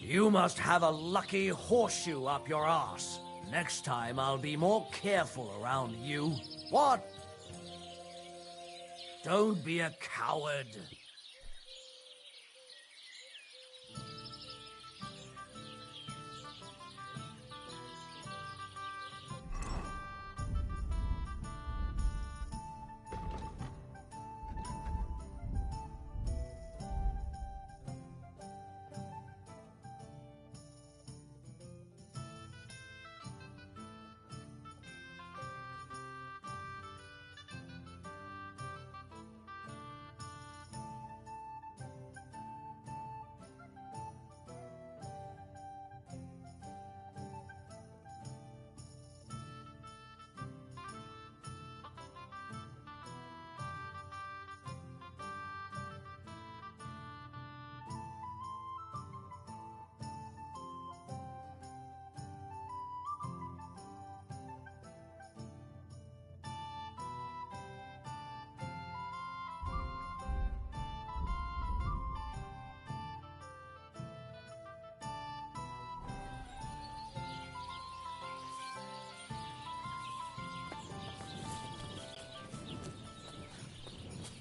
[SPEAKER 9] You must have a lucky horseshoe up your arse. Next time I'll be more careful around you. What? Don't be a coward.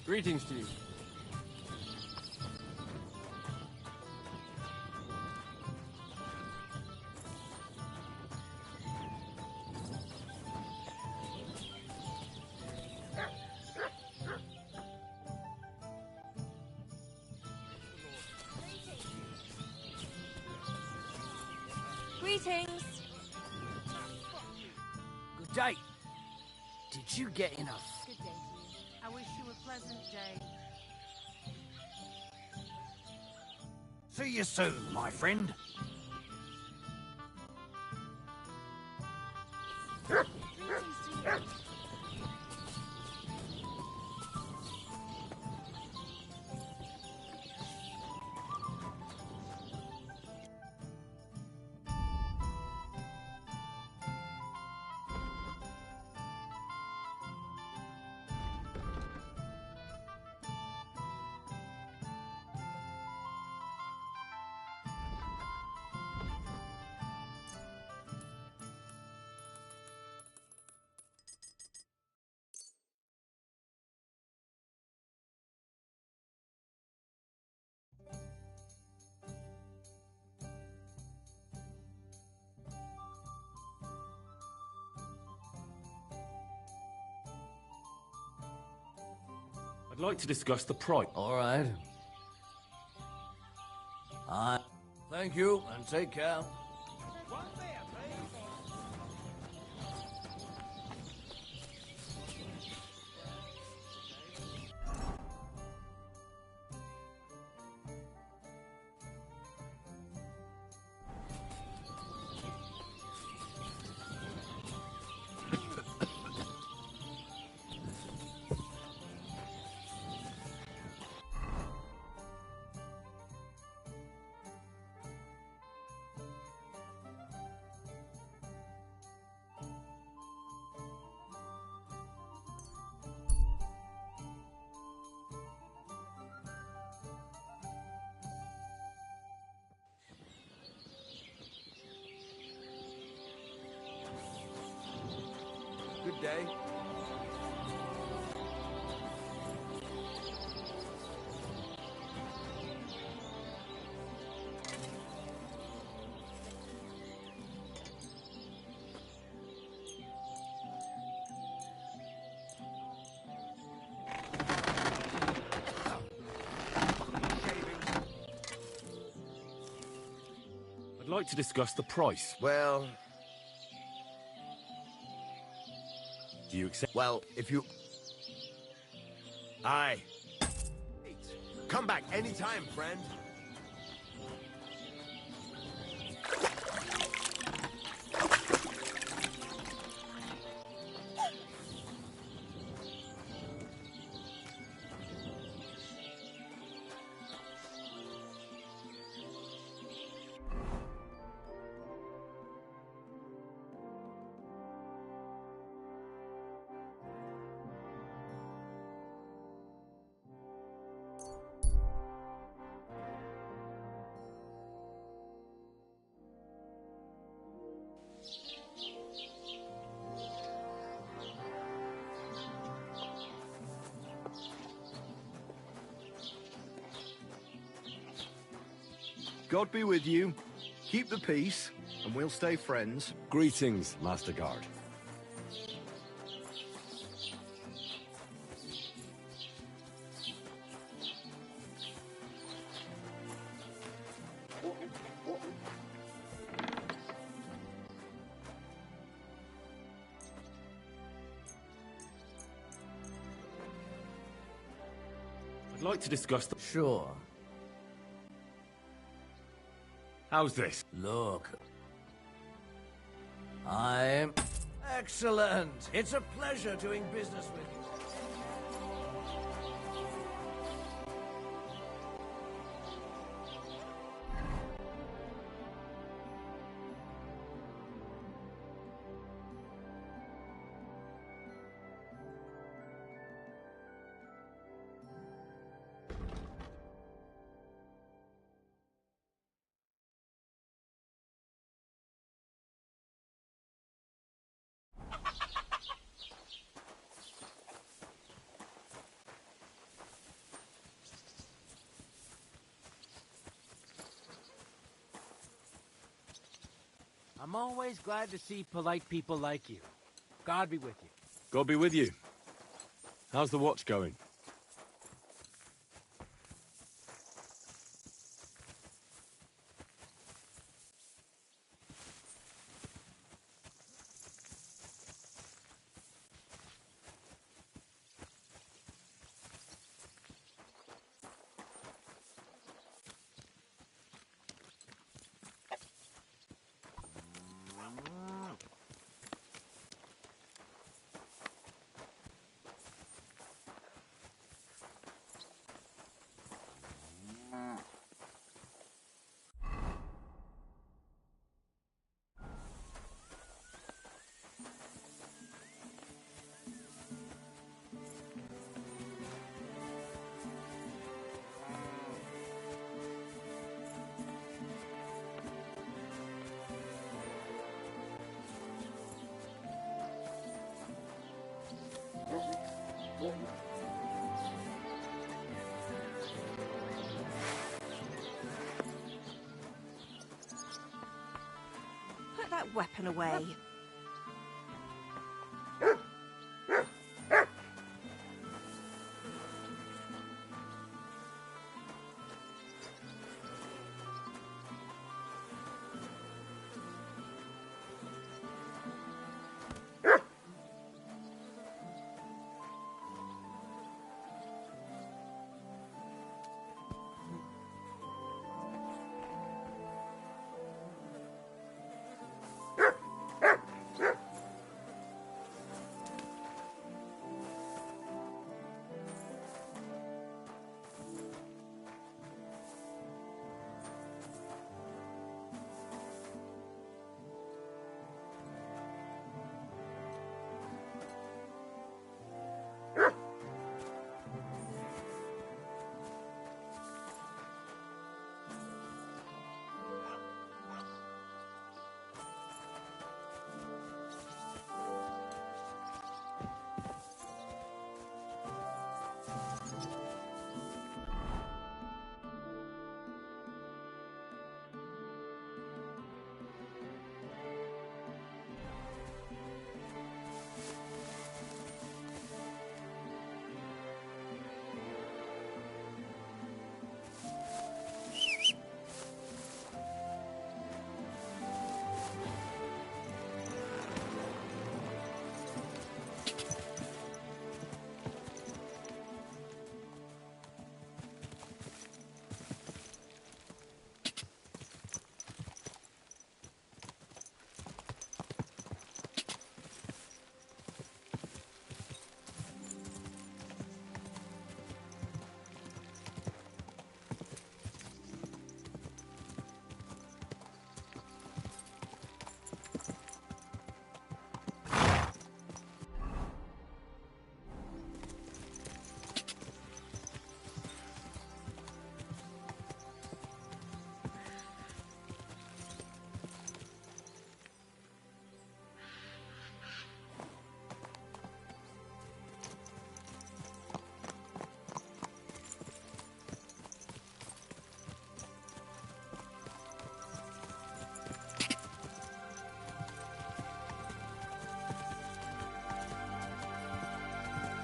[SPEAKER 5] Greetings to you.
[SPEAKER 8] Greetings.
[SPEAKER 9] Good day. Did you get enough?
[SPEAKER 8] Good day to you. I wish you a pleasant day.
[SPEAKER 9] See you soon, my friend.
[SPEAKER 8] Greetings to you.
[SPEAKER 1] I'd like to discuss the price.
[SPEAKER 9] All right. Thank you, and take care.
[SPEAKER 3] Good day.
[SPEAKER 1] I'd like to discuss the price.
[SPEAKER 3] Well,
[SPEAKER 1] Do you accept?
[SPEAKER 3] well, if you... Aye. Come back anytime, friend. God be with you. Keep the peace, and we'll stay friends.
[SPEAKER 1] Greetings, Master Guard. I'd like to discuss the...
[SPEAKER 9] Sure.
[SPEAKER 1] How's this?
[SPEAKER 9] Look. I'm... Excellent! It's a pleasure doing business with you.
[SPEAKER 11] I'm always glad to see polite people like you. God be with you.
[SPEAKER 1] God be with you. How's the watch going?
[SPEAKER 15] Put that weapon away.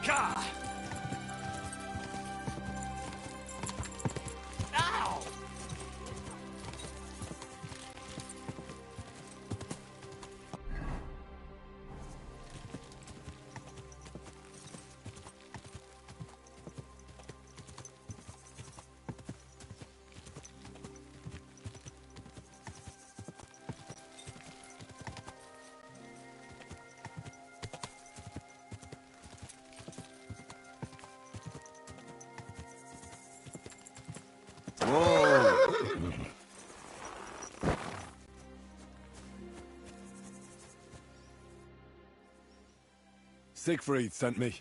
[SPEAKER 11] Gah! Ow!
[SPEAKER 1] Siegfried sent me.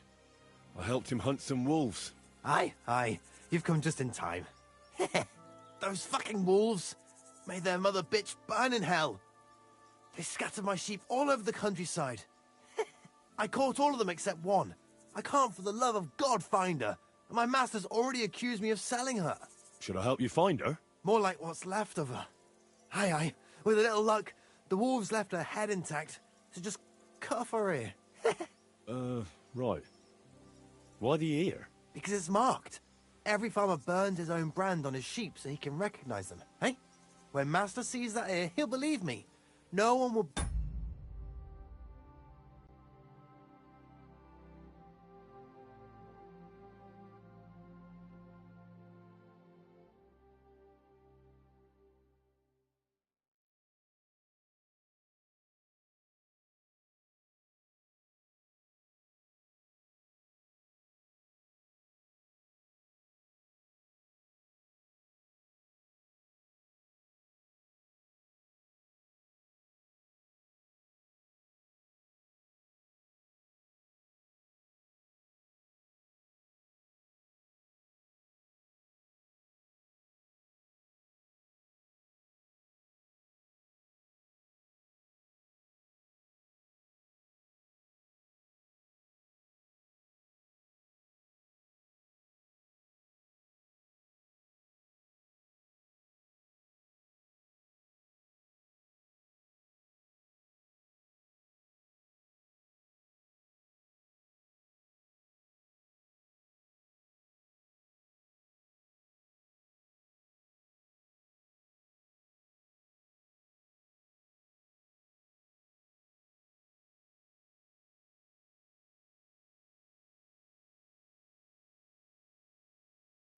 [SPEAKER 1] I helped him hunt some wolves.
[SPEAKER 16] Aye. You've come just in time. Those fucking wolves! May their mother bitch burn in hell! They scattered my sheep all over the countryside. I caught all of them except one. I can't for the love of God find her, and my master's already accused me of selling her.
[SPEAKER 1] Should I help you find her?
[SPEAKER 16] More like what's left of her. Aye. With a little luck, The wolves left her head intact, so just cut off her ear.
[SPEAKER 1] Right. Why the ear?
[SPEAKER 16] Because it's marked. Every farmer burns his own brand on his sheep so he can recognize them, hey? When Master sees that ear, he'll believe me. No one will...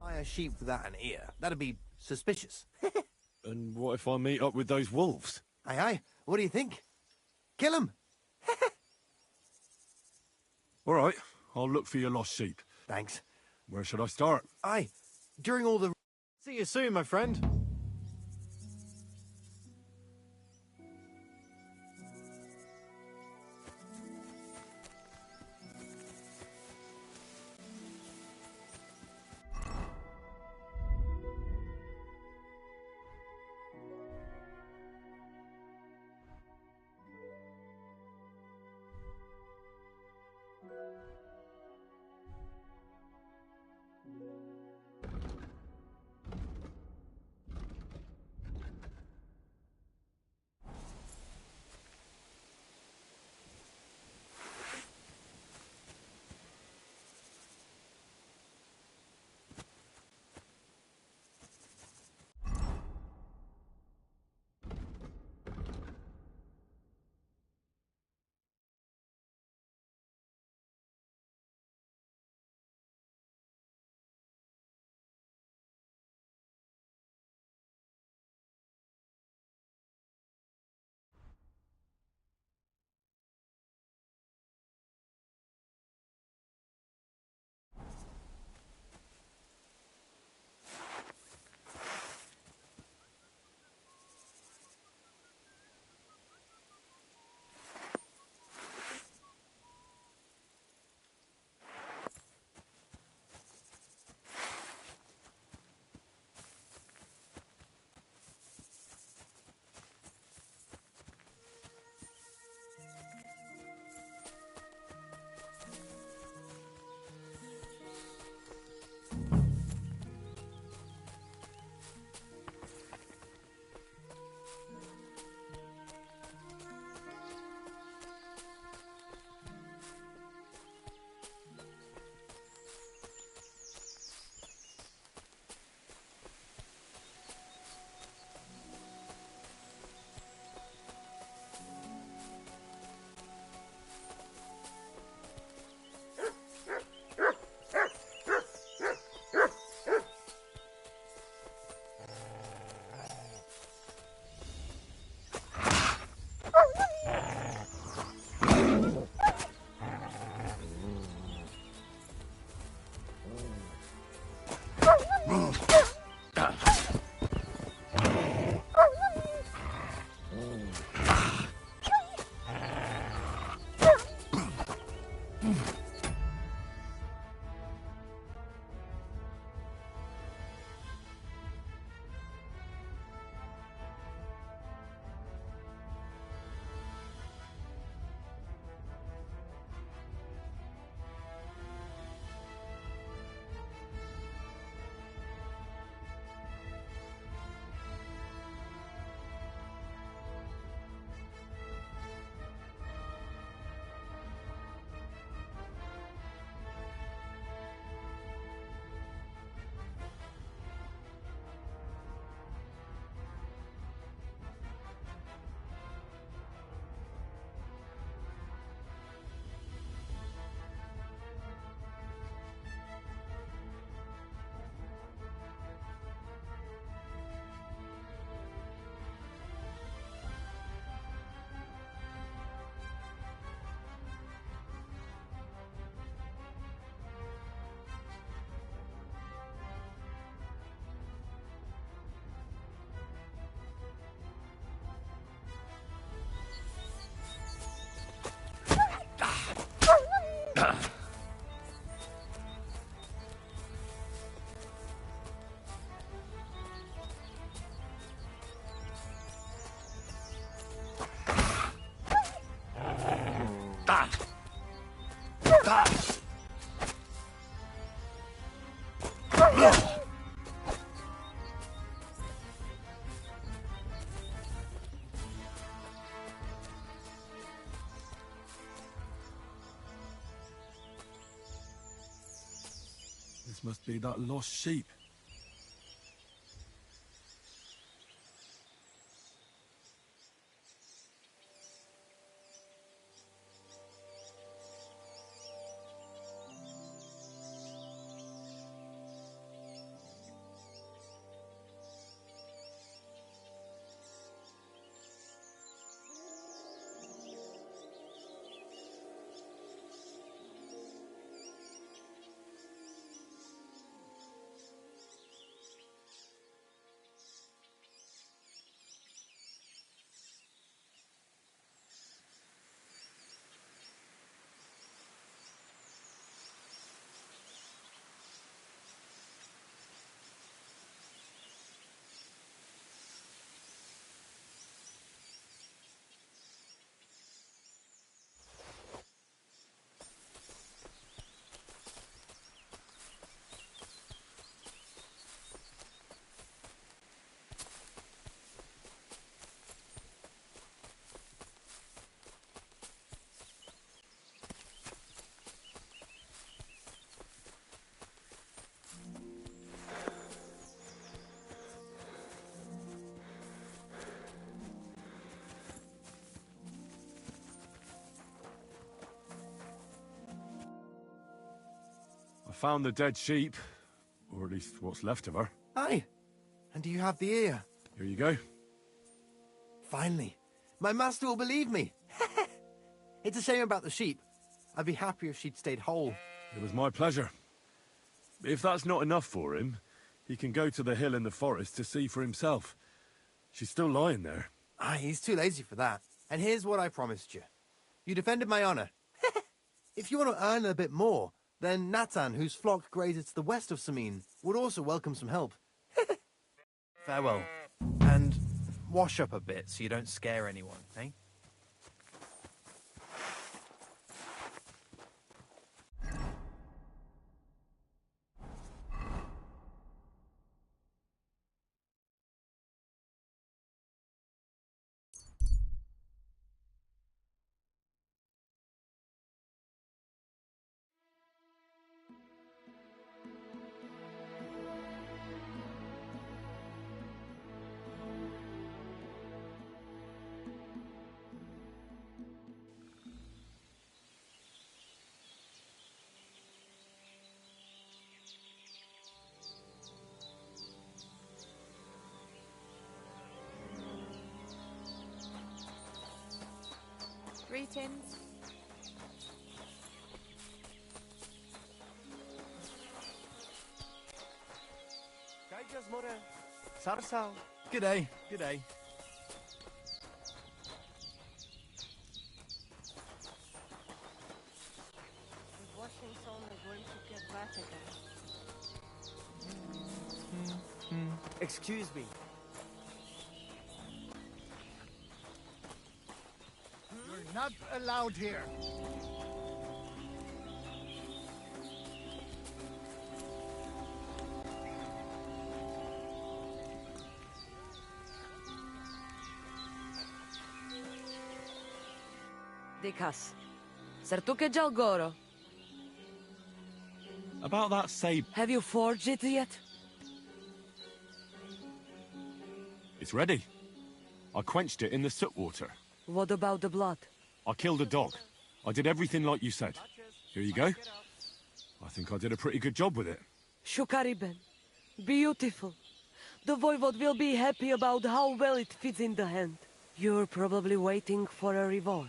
[SPEAKER 16] buy a sheep without an ear. That'd be suspicious.
[SPEAKER 1] And what if I meet up with those wolves?
[SPEAKER 16] Aye, aye. What do you think? Kill him.
[SPEAKER 1] All right, I'll look for your lost sheep.
[SPEAKER 16] Thanks.
[SPEAKER 1] Where should I start?
[SPEAKER 16] Aye. During all the...
[SPEAKER 3] See you soon, my friend.
[SPEAKER 13] This must be that lost sheep. I found the dead sheep, or at least what's left of her.
[SPEAKER 16] Aye. And do you have the ear?
[SPEAKER 1] Here you go.
[SPEAKER 16] Finally. My master will believe me. It's a shame about the sheep. I'd be happier if she'd stayed whole.
[SPEAKER 1] It was my pleasure. If that's not enough for him, he can go to the hill in the forest to see for himself. She's still lying there.
[SPEAKER 16] Aye, he's too lazy for that. And here's what I promised you. You defended my honor. If you want to earn a bit more, then Natan, whose flock grazes to the west of Samin, would also welcome some help.
[SPEAKER 3] Farewell. And wash up a bit so you don't scare anyone, eh?
[SPEAKER 4] Greetings.
[SPEAKER 3] Sarsal. G'day. G'day.
[SPEAKER 8] With Washington, we're going to get back again.
[SPEAKER 15] Excuse me.
[SPEAKER 17] You're not allowed here.
[SPEAKER 18] Dikas. Sertuke Jalgoro.
[SPEAKER 1] About that sabre.
[SPEAKER 18] Have you forged it yet?
[SPEAKER 1] It's ready. I quenched it in the soot water.
[SPEAKER 18] What about the blood?
[SPEAKER 1] I killed a dog. I did everything like you said. Here you go. I think I did a pretty good job with it.
[SPEAKER 18] Shukariben. Beautiful. The Voivod will be happy about how well it fits in the hand. You're probably waiting for a reward,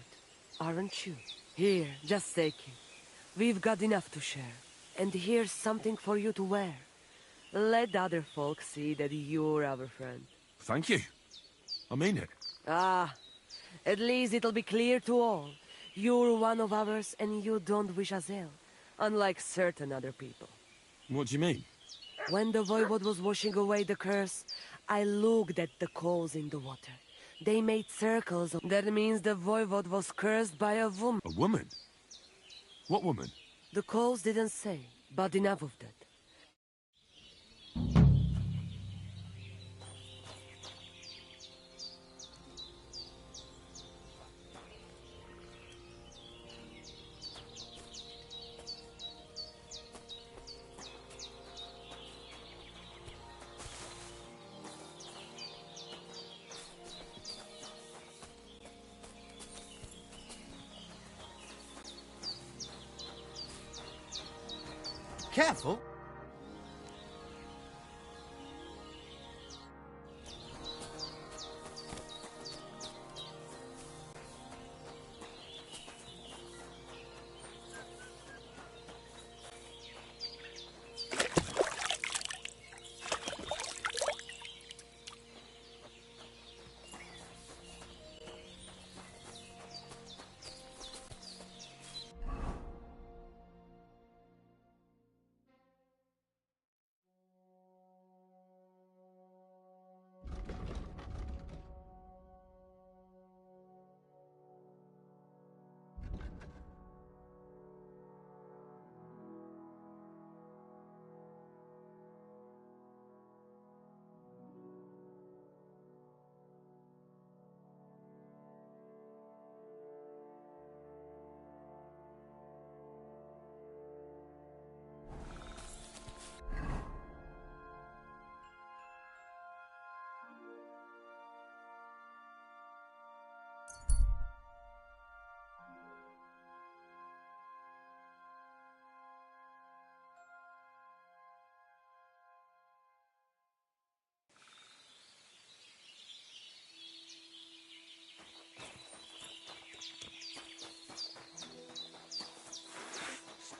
[SPEAKER 18] aren't you? Here, just take it. We've got enough to share. And here's something for you to wear. Let other folks see that you're our friend.
[SPEAKER 1] Thank you. I mean it.
[SPEAKER 18] Ah, at least it'll be clear to all. You're one of ours and you don't wish us ill, unlike certain other people.
[SPEAKER 1] What do you mean?
[SPEAKER 18] When the Voivod was washing away the curse, I looked at the coals in the water. They made circles. That means the Voivod was cursed by a woman.
[SPEAKER 1] A woman? What woman?
[SPEAKER 18] The coals didn't say, but enough of that.
[SPEAKER 16] Careful.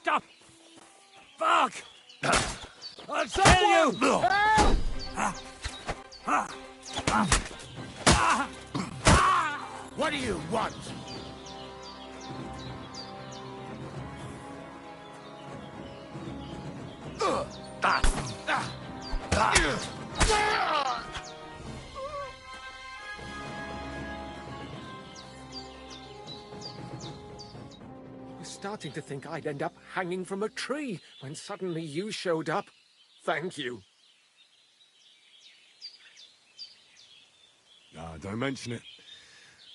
[SPEAKER 9] Stop! Fuck! I'll tell you!
[SPEAKER 7] What do you want?
[SPEAKER 5] I was starting to think I'd end up hanging from a tree when suddenly you showed up. Thank you.
[SPEAKER 13] Nah, don't mention it.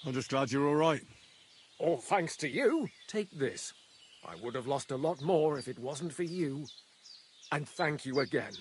[SPEAKER 13] I'm just glad you're all right.
[SPEAKER 5] All thanks to you. Take this. I would have lost a lot more if it wasn't for you. And thank you again.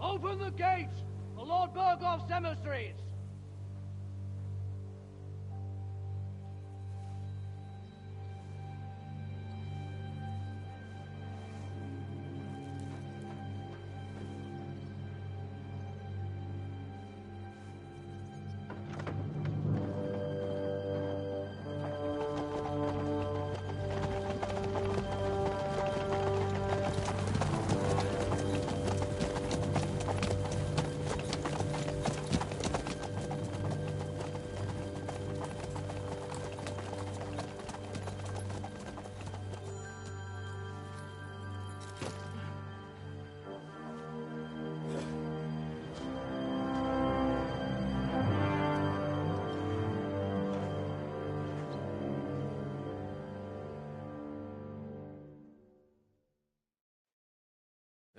[SPEAKER 9] Open the gates for Lord Berghoff's emissaries!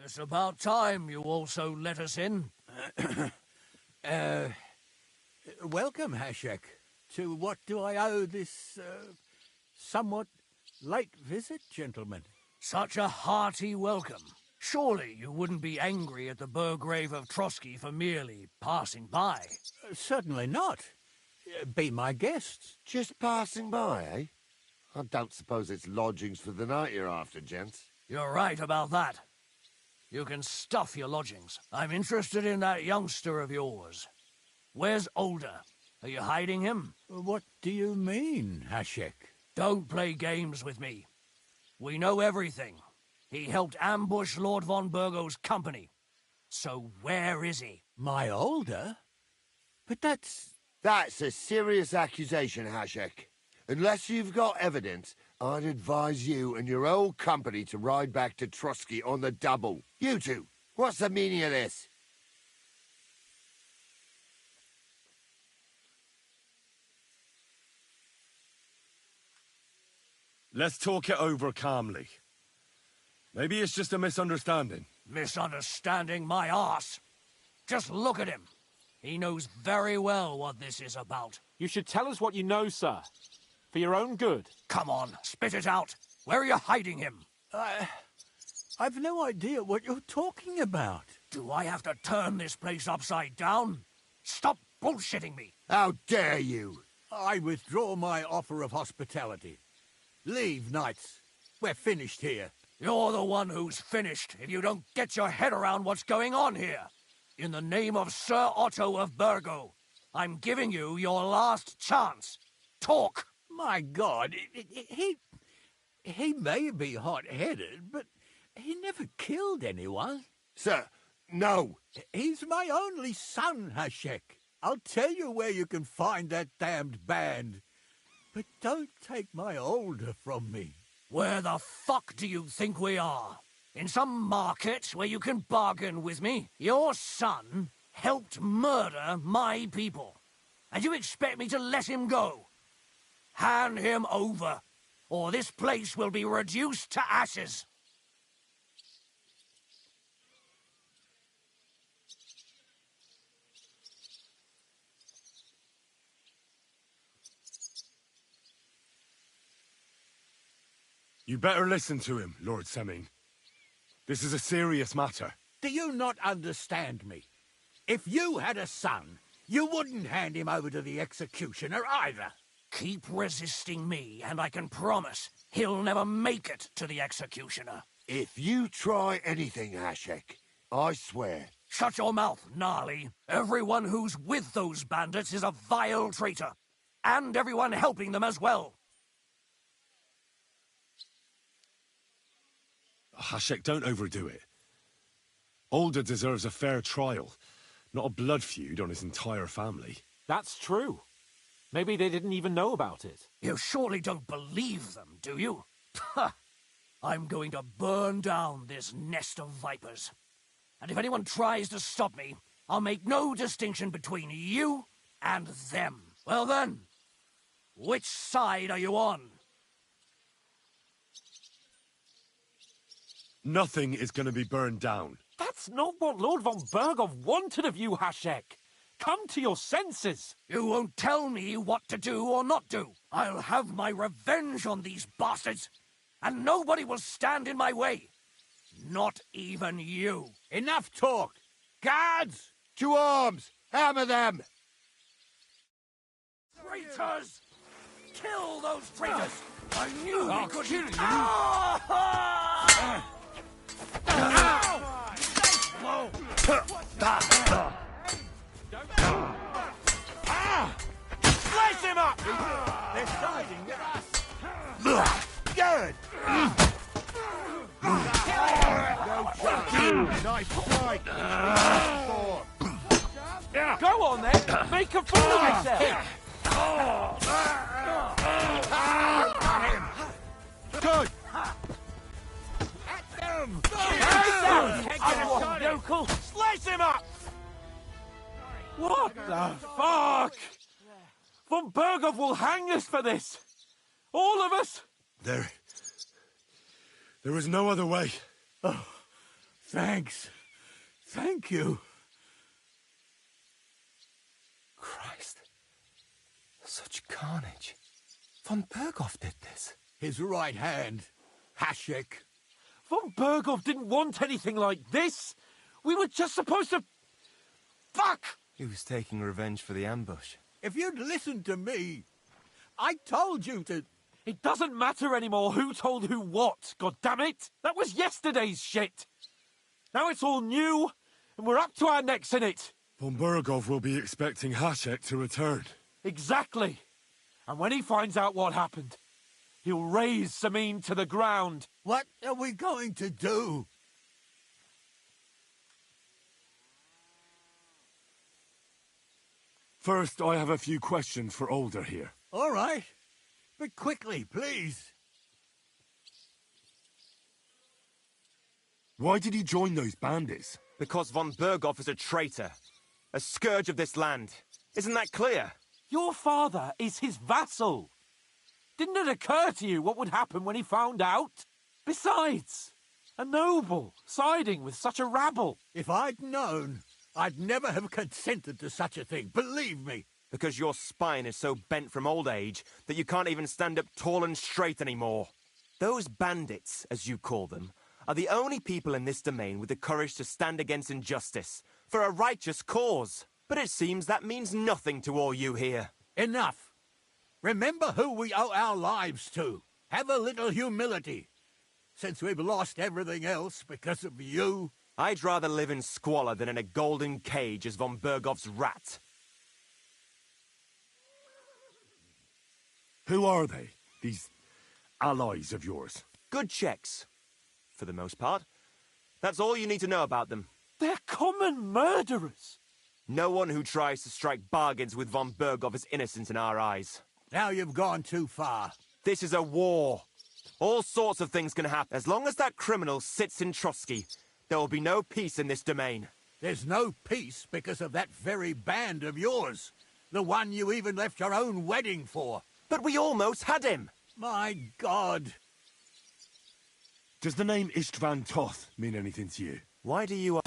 [SPEAKER 9] It's about time you also let us in.
[SPEAKER 14] Welcome, Hashek. To what do I owe this, somewhat late visit, gentlemen?
[SPEAKER 9] Such a hearty welcome. Surely you wouldn't be angry at the Burgrave of Trotsky for merely passing by?
[SPEAKER 14] Certainly not. Be my guests.
[SPEAKER 15] Just passing by, eh? I don't suppose it's lodgings for the night you're after, gents.
[SPEAKER 9] You're right about that. You can stuff your lodgings. I'm interested in that youngster of yours. Where's Older? Are you hiding him?
[SPEAKER 14] What do you mean, Hashek?
[SPEAKER 9] Don't play games with me. We know everything. He helped ambush Lord von Burgo's company. So where is he?
[SPEAKER 14] My Older? But that's
[SPEAKER 15] a serious accusation, Hashek. Unless you've got evidence, I'd advise you and your old company to ride back to Trotsky on the double. You two, what's the meaning of this?
[SPEAKER 1] Let's talk it over calmly. Maybe it's just a misunderstanding.
[SPEAKER 9] Misunderstanding my arse. Just look at him. He knows very well what this is about.
[SPEAKER 5] You should tell us what you know, sir. For your own good.
[SPEAKER 9] Come on, spit it out. Where are you hiding him?
[SPEAKER 14] I've no idea what you're talking about.
[SPEAKER 9] Do I have to turn this place upside down? Stop bullshitting me.
[SPEAKER 15] How dare you?
[SPEAKER 14] I withdraw my offer of hospitality. Leave, knights. We're finished here.
[SPEAKER 9] You're the one who's finished if you don't get your head around what's going on here. In the name of Sir Otto of Burgo, I'm giving you your last chance. Talk!
[SPEAKER 14] My God, he may be hot-headed, but he never killed anyone.
[SPEAKER 15] Sir, no.
[SPEAKER 14] He's my only son, Hashek. I'll tell you where you can find that damned band. But don't take my Older from me.
[SPEAKER 9] Where the fuck do you think we are? In some market where you can bargain with me? Your son helped murder my people. And you expect me to let him go? Hand him over, or this place will be reduced to ashes.
[SPEAKER 1] You better listen to him, Lord Semming. This is a serious matter.
[SPEAKER 14] Do you not understand me? If you had a son, you wouldn't hand him over to the executioner either.
[SPEAKER 9] Keep resisting me, and I can promise he'll never make it to the executioner.
[SPEAKER 15] If you try anything, Hashek, I swear.
[SPEAKER 9] Shut your mouth, Gnarly. Everyone who's with those bandits is a vile traitor. And everyone helping them as well.
[SPEAKER 1] Hashek, don't overdo it. Older deserves a fair trial, not a blood feud on his entire family.
[SPEAKER 5] That's true. Maybe they didn't even know about it.
[SPEAKER 9] You surely don't believe them, do you? I'm going to burn down this nest of vipers. And if anyone tries to stop me, I'll make no distinction between you and them. Well then, which side are you on?
[SPEAKER 1] Nothing is going to be burned down.
[SPEAKER 5] That's not what Lord von Burgov wanted of you, Hashek. Come to your senses.
[SPEAKER 9] You won't tell me what to do or not do. I'll have my revenge on these bastards, and nobody will stand in my way. Not even you.
[SPEAKER 14] Enough talk! Guards!
[SPEAKER 15] To arms! Hammer them!
[SPEAKER 9] Traitors! Kill those traitors! I knew
[SPEAKER 14] I'll
[SPEAKER 9] we could
[SPEAKER 14] kill you.
[SPEAKER 16] Slice him up!
[SPEAKER 14] They're siding us.
[SPEAKER 15] Good!
[SPEAKER 14] No chance. Nice strike.
[SPEAKER 5] Go on then! Make a fool of yourself!
[SPEAKER 15] Good!
[SPEAKER 14] At them!
[SPEAKER 16] Local! Slice him up!
[SPEAKER 5] What the fuck? Von Burgov will hang us for this! All of us!
[SPEAKER 1] There is no other way.
[SPEAKER 14] Oh, Thanks. Thank you.
[SPEAKER 16] Christ. Such carnage. Von Berghoff did this.
[SPEAKER 14] His right hand, Hashek.
[SPEAKER 5] Von Berghoff didn't want anything like this. We were just supposed to... Fuck!
[SPEAKER 16] He was taking revenge for the ambush.
[SPEAKER 14] If you'd listened to me, I told you to...
[SPEAKER 5] It doesn't matter anymore who told who what, goddammit! That was yesterday's shit! Now it's all new, and we're up to our necks in it!
[SPEAKER 13] Von Berghoff will be expecting Hashek to return.
[SPEAKER 5] Exactly! And when he finds out what happened, he'll raze Samin to the ground.
[SPEAKER 14] What are we going to do?
[SPEAKER 13] First, I have a few questions for Older here.
[SPEAKER 14] All right. But quickly, please.
[SPEAKER 13] Why did he join those bandits?
[SPEAKER 19] Because von Berghoff is a traitor. A scourge of this land. Isn't that clear?
[SPEAKER 5] Your father is his vassal. Didn't it occur to you what would happen when he found out? Besides, a noble siding with such a rabble.
[SPEAKER 14] If I'd known, I'd never have consented to such a thing, believe me.
[SPEAKER 19] Because your spine is so bent from old age that you can't even stand up tall and straight anymore. Those bandits, as you call them, are the only people in this domain with the courage to stand against injustice, for a righteous cause. But it seems that means nothing to all you here.
[SPEAKER 14] Enough. Remember who we owe our lives to. Have a little humility. Since we've lost everything else because of you.
[SPEAKER 19] I'd rather live in squalor than in a golden cage as von Berghoff's rat.
[SPEAKER 13] Who are they, these allies of yours?
[SPEAKER 19] Good checks, for the most part. That's all you need to know about them.
[SPEAKER 5] They're common murderers.
[SPEAKER 19] No one who tries to strike bargains with von Berghoff is innocent in our eyes.
[SPEAKER 14] Now you've gone too far.
[SPEAKER 19] This is a war. All sorts of things can happen. As long as that criminal sits in Trotsky, there will be no peace in this domain.
[SPEAKER 14] There's no peace because of that very band of yours. The one you even left your own wedding for.
[SPEAKER 19] But we almost had him.
[SPEAKER 14] My God.
[SPEAKER 13] Does the name Istvan Toth mean anything to you?
[SPEAKER 19] Why do you...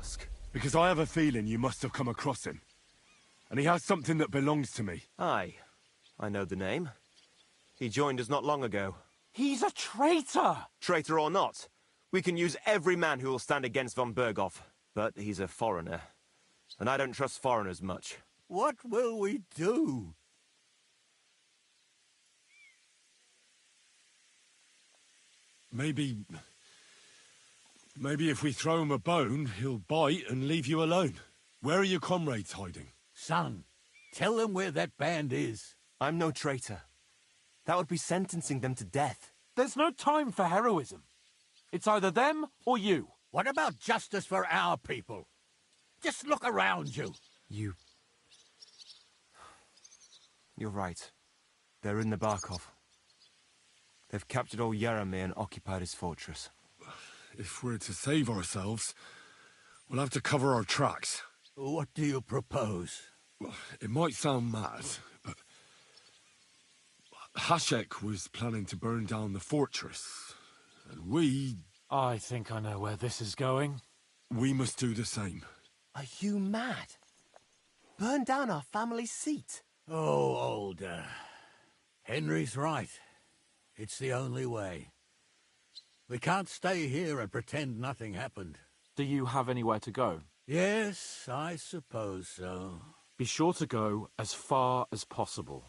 [SPEAKER 19] ask?
[SPEAKER 13] Because I have a feeling you must have come across him. And he has something that belongs to me.
[SPEAKER 19] Aye. I know the name. He joined us not long ago.
[SPEAKER 5] He's a traitor!
[SPEAKER 19] Traitor or not, we can use every man who will stand against von Berghoff. But he's a foreigner. And I don't trust foreigners much.
[SPEAKER 14] What will we do?
[SPEAKER 13] Maybe if we throw him a bone, he'll bite and leave you alone. Where are your comrades hiding?
[SPEAKER 14] Son, tell them where that band is.
[SPEAKER 19] I'm no traitor. That would be sentencing them to death.
[SPEAKER 5] There's no time for heroism. It's either them or you.
[SPEAKER 14] What about justice for our people? Just look around you.
[SPEAKER 19] You're right. They're in the Barkov. They've captured old Yaramir and occupied his fortress.
[SPEAKER 13] If we're to save ourselves, we'll have to cover our tracks.
[SPEAKER 14] What do you propose?
[SPEAKER 13] Well, it might sound mad, but Hashek was planning to burn down the fortress, and we...
[SPEAKER 5] I think I know where this is going.
[SPEAKER 13] We must do the same.
[SPEAKER 16] Are you mad? Burn down our family seat?
[SPEAKER 14] Oh, Older. Henry's right. It's the only way. We can't stay here and pretend nothing happened.
[SPEAKER 5] Do you have anywhere to go?
[SPEAKER 14] Yes, I suppose so.
[SPEAKER 5] Be sure to go as far as possible.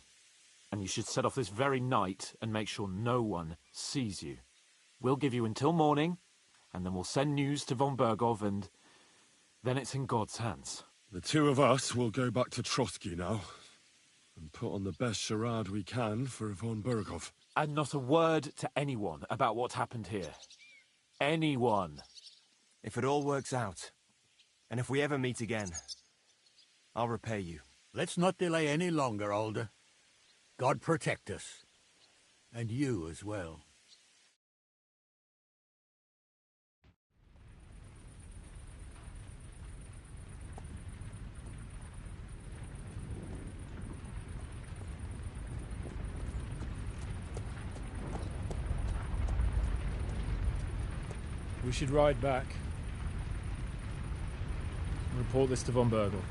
[SPEAKER 5] And you should set off this very night and make sure no one sees you. We'll give you until morning, and then we'll send news to von Berghoff, and then it's in God's hands.
[SPEAKER 13] The two of us will go back to Trotsky now, and put on the best charade we can for von Berghoff.
[SPEAKER 5] And not a word to anyone about what's happened here. Anyone.
[SPEAKER 19] If it all works out, and if we ever meet again, I'll repay you.
[SPEAKER 14] Let's not delay any longer, Older. God protect us. And you as well.
[SPEAKER 20] We should ride back. Report this to von Berghoff.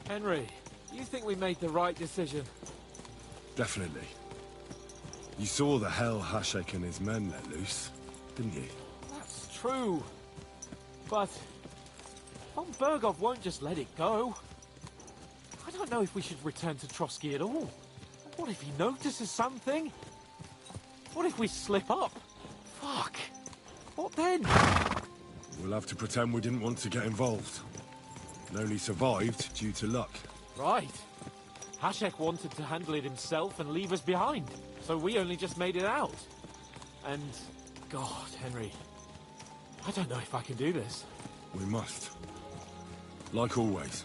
[SPEAKER 5] Henry, you think we made the right decision?
[SPEAKER 13] Definitely. You saw the hell Hashek and his men let loose, didn't you?
[SPEAKER 5] That's true. But von Berghoff won't just let it go. I don't know if we should return to Trotsky at all. What if he notices something? What if we slip up? Fuck. What then?
[SPEAKER 13] We'll have to pretend we didn't want to get involved. And only survived due to luck.
[SPEAKER 5] Right. Hashek wanted to handle it himself and leave us behind. So we only just made it out. And... God, Henry. I don't know if I can do this.
[SPEAKER 13] We must. Like always.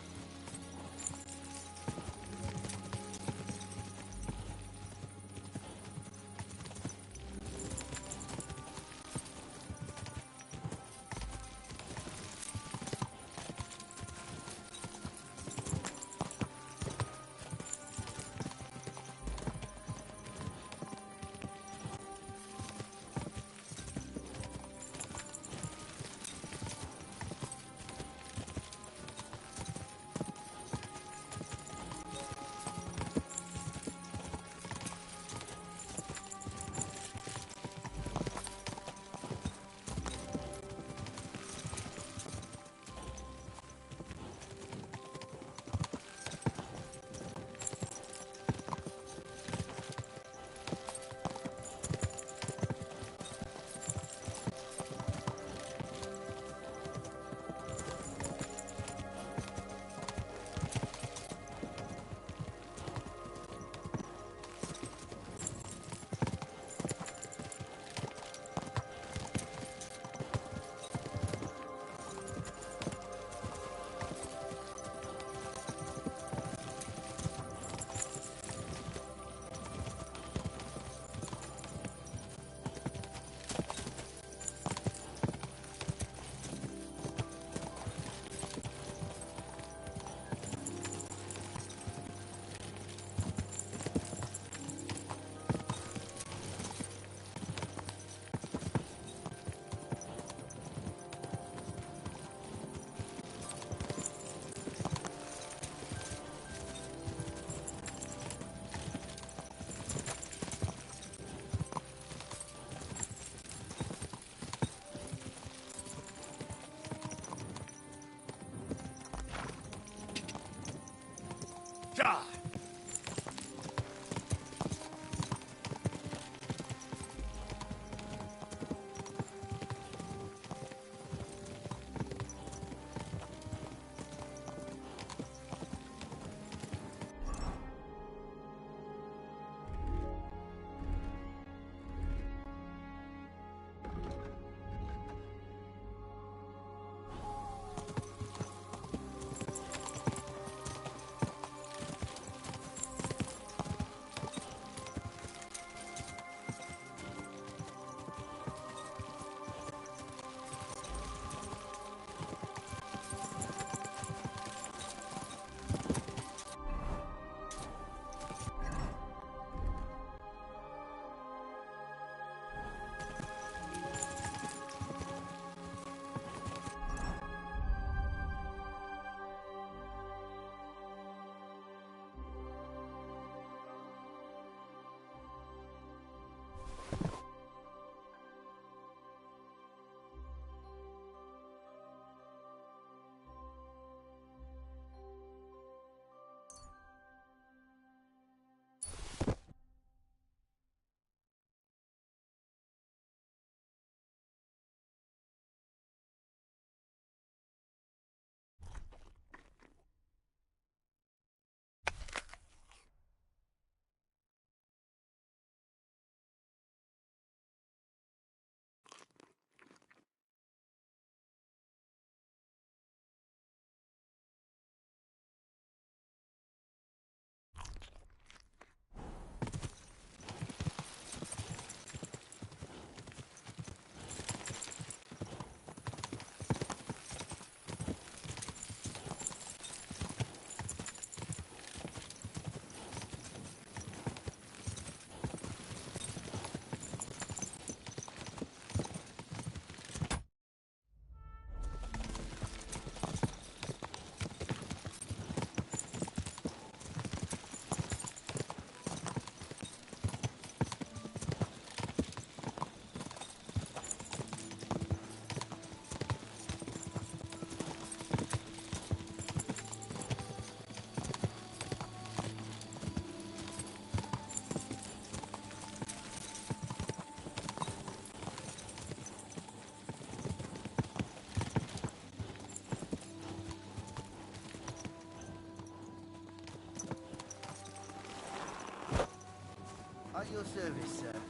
[SPEAKER 16] At your service, sir.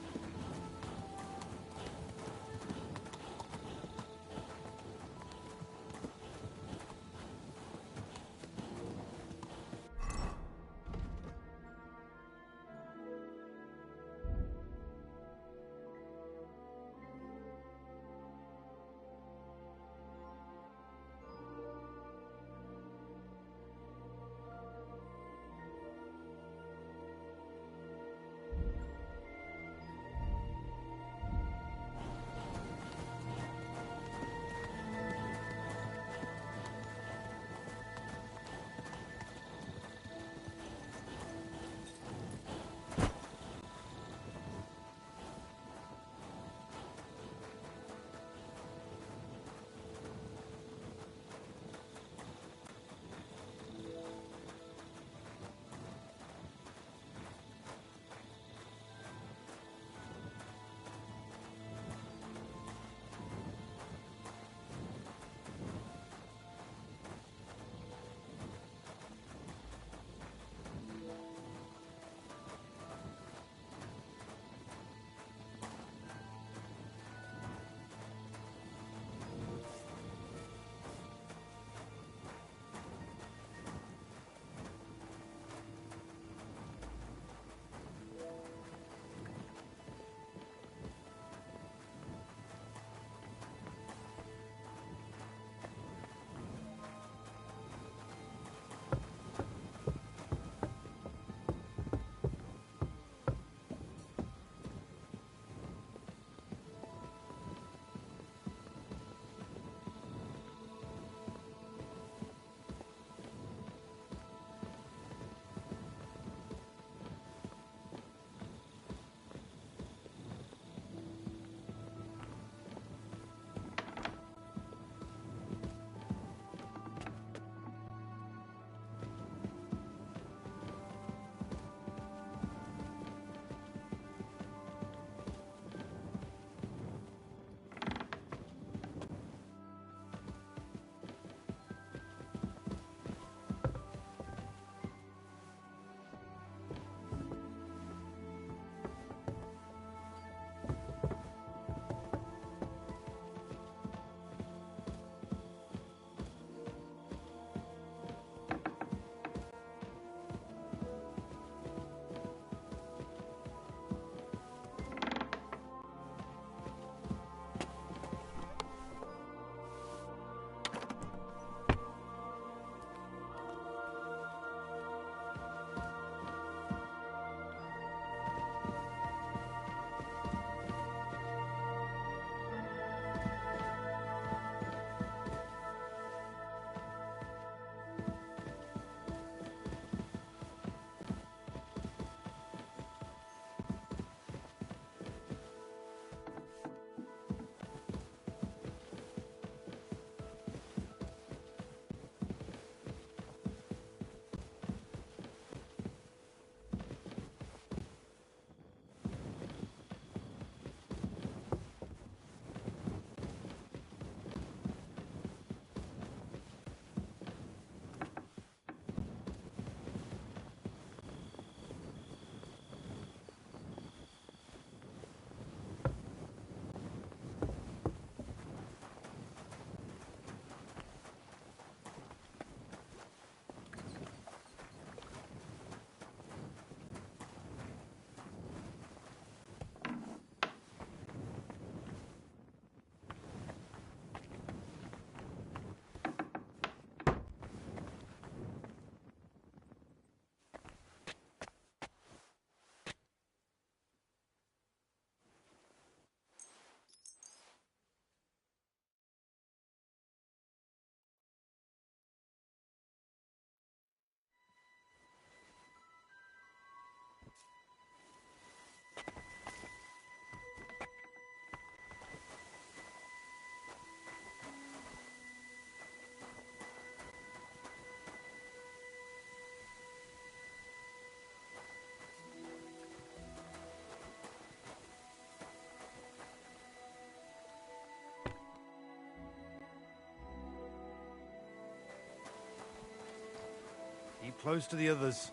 [SPEAKER 10] close to the others.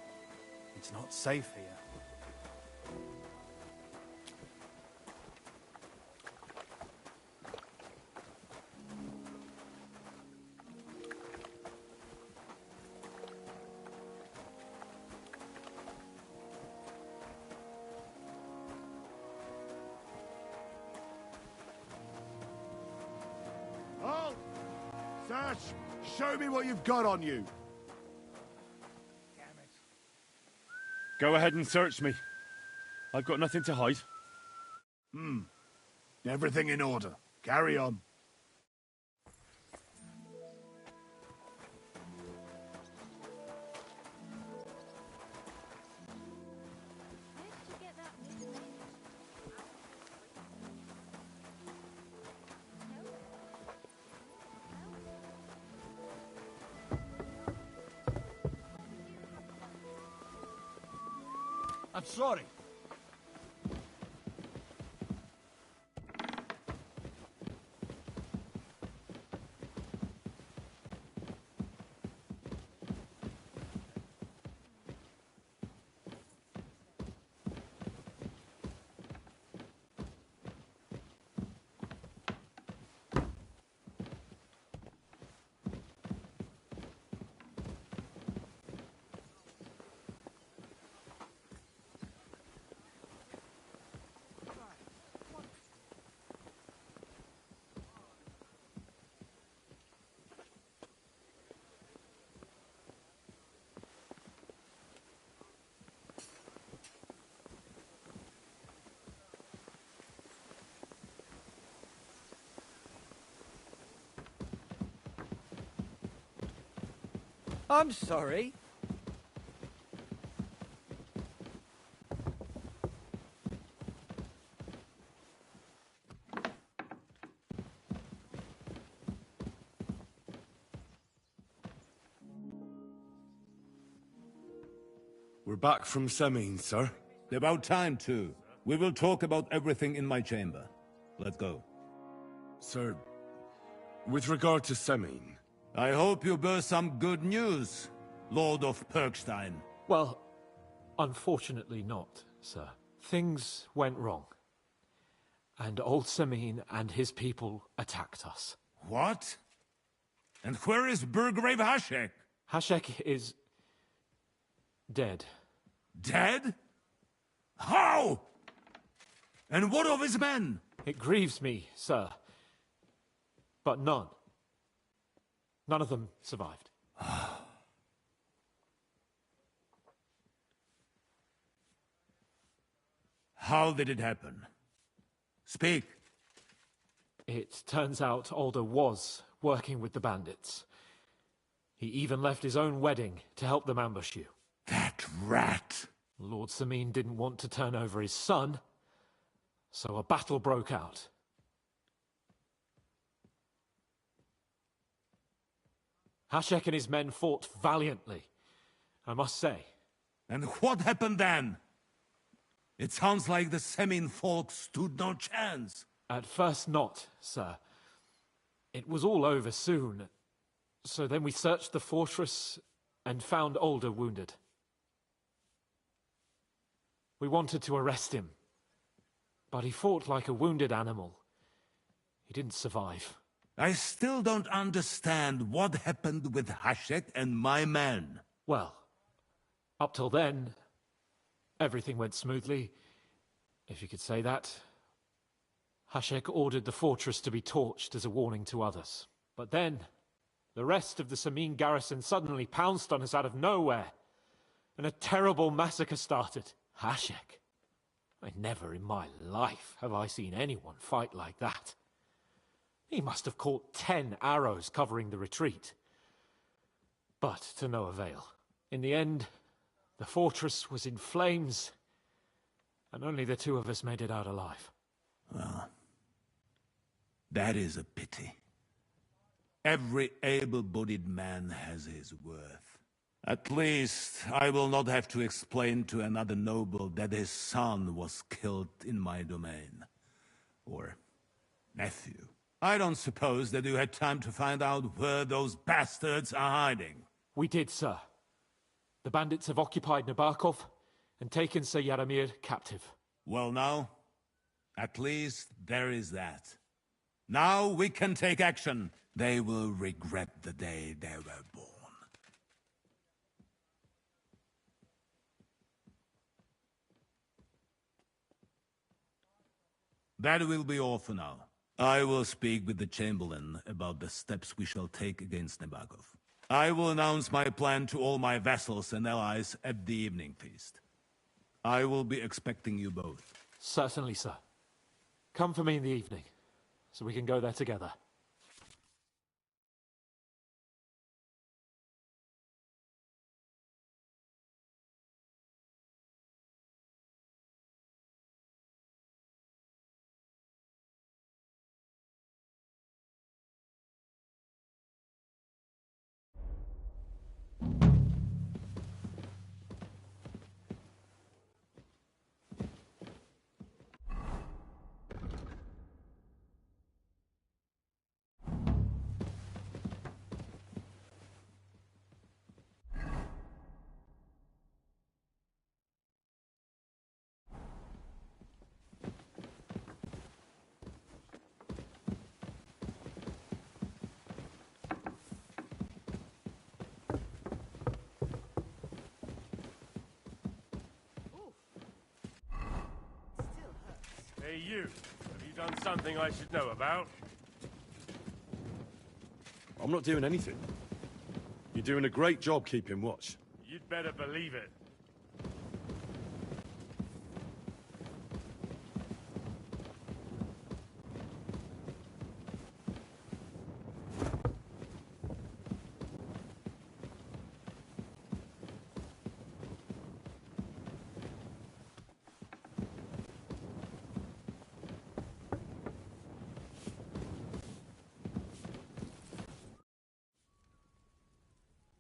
[SPEAKER 10] It's not safe here.
[SPEAKER 15] Halt! Sash, show me what you've got on you.
[SPEAKER 13] Go ahead and search me. I've got nothing to hide.
[SPEAKER 15] Everything in order. Carry on.
[SPEAKER 9] I'm sorry.
[SPEAKER 3] I'm sorry.
[SPEAKER 13] We're back from Semine, sir.
[SPEAKER 6] About time, too. We will talk about everything in my chamber. Let's go.
[SPEAKER 13] Sir, with regard to Semine...
[SPEAKER 6] I hope you bear some good news, Lord of Perkstein.
[SPEAKER 5] Well, unfortunately not, sir. Things went wrong. And old Semine and his people attacked us.
[SPEAKER 6] What? And where is Burgrave Hashek?
[SPEAKER 5] Hashek is... dead.
[SPEAKER 6] Dead? How? And what of his men?
[SPEAKER 5] It grieves me, sir. But none of them survived.
[SPEAKER 6] How did it happen? Speak.
[SPEAKER 5] It turns out Alder was working with the bandits. He even left his own wedding to help them ambush you.
[SPEAKER 6] That rat!
[SPEAKER 5] Lord Semine didn't want to turn over his son, so a battle broke out. Hashek and his men fought valiantly, I must say.
[SPEAKER 6] And what happened then? It sounds like the Semine folk stood no chance.
[SPEAKER 5] At first not, sir. It was all over soon. So then we searched the fortress and found Alder wounded. We wanted to arrest him, but he fought like a wounded animal. He didn't survive.
[SPEAKER 6] I still don't understand what happened with Hashek and my men.
[SPEAKER 5] Well, up till then, everything went smoothly, if you could say that. Hashek ordered the fortress to be torched as a warning to others. But then, the rest of the Semine garrison suddenly pounced on us out of nowhere, and a terrible massacre started. Hashek? Never in my life have I seen anyone fight like that. He must have caught 10 arrows covering the retreat. But to no avail. In the end, the fortress was in flames, and only the two of us made it out alive.
[SPEAKER 6] Well, that is a pity. Every able-bodied man has his worth. At least, I will not have to explain to another noble that his son was killed in my domain. Or nephew. I don't suppose that you had time to find out where those bastards are hiding.
[SPEAKER 5] We did, sir. The bandits have occupied Nabokov and taken Sir Yaramir captive.
[SPEAKER 6] Well now, at least there is that. Now we can take action. They will regret the day they were born. That will be all for now. I will speak with the Chamberlain about the steps we shall take against Nabokov. I will announce my plan to all my vassals and allies at the evening feast. I will be expecting you both.
[SPEAKER 5] Certainly, sir. Come for me in the evening, so we can go there together.
[SPEAKER 21] Hey, you. Have you done something I should know about?
[SPEAKER 1] I'm not doing anything. You're doing a great job keeping watch.
[SPEAKER 21] You'd better believe it.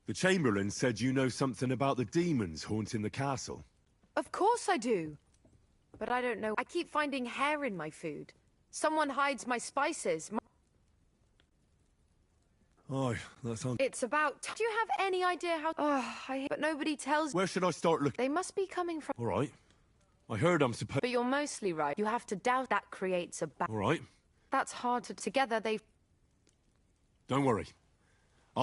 [SPEAKER 1] The Chamberlain said you know something about the demons haunting the castle.
[SPEAKER 22] Of course I do. But I don't know. I keep finding hair in my food. Someone hides my spices.
[SPEAKER 1] Oh, that's on.
[SPEAKER 22] It's about... Do you have any idea how... But nobody tells...
[SPEAKER 1] Where should I start looking?
[SPEAKER 22] They must be coming from...
[SPEAKER 1] All right. I heard I'm supposed...
[SPEAKER 22] But you're mostly right. You have to doubt that creates a...
[SPEAKER 1] All right.
[SPEAKER 22] That's hard to... Together they've...
[SPEAKER 1] Don't worry.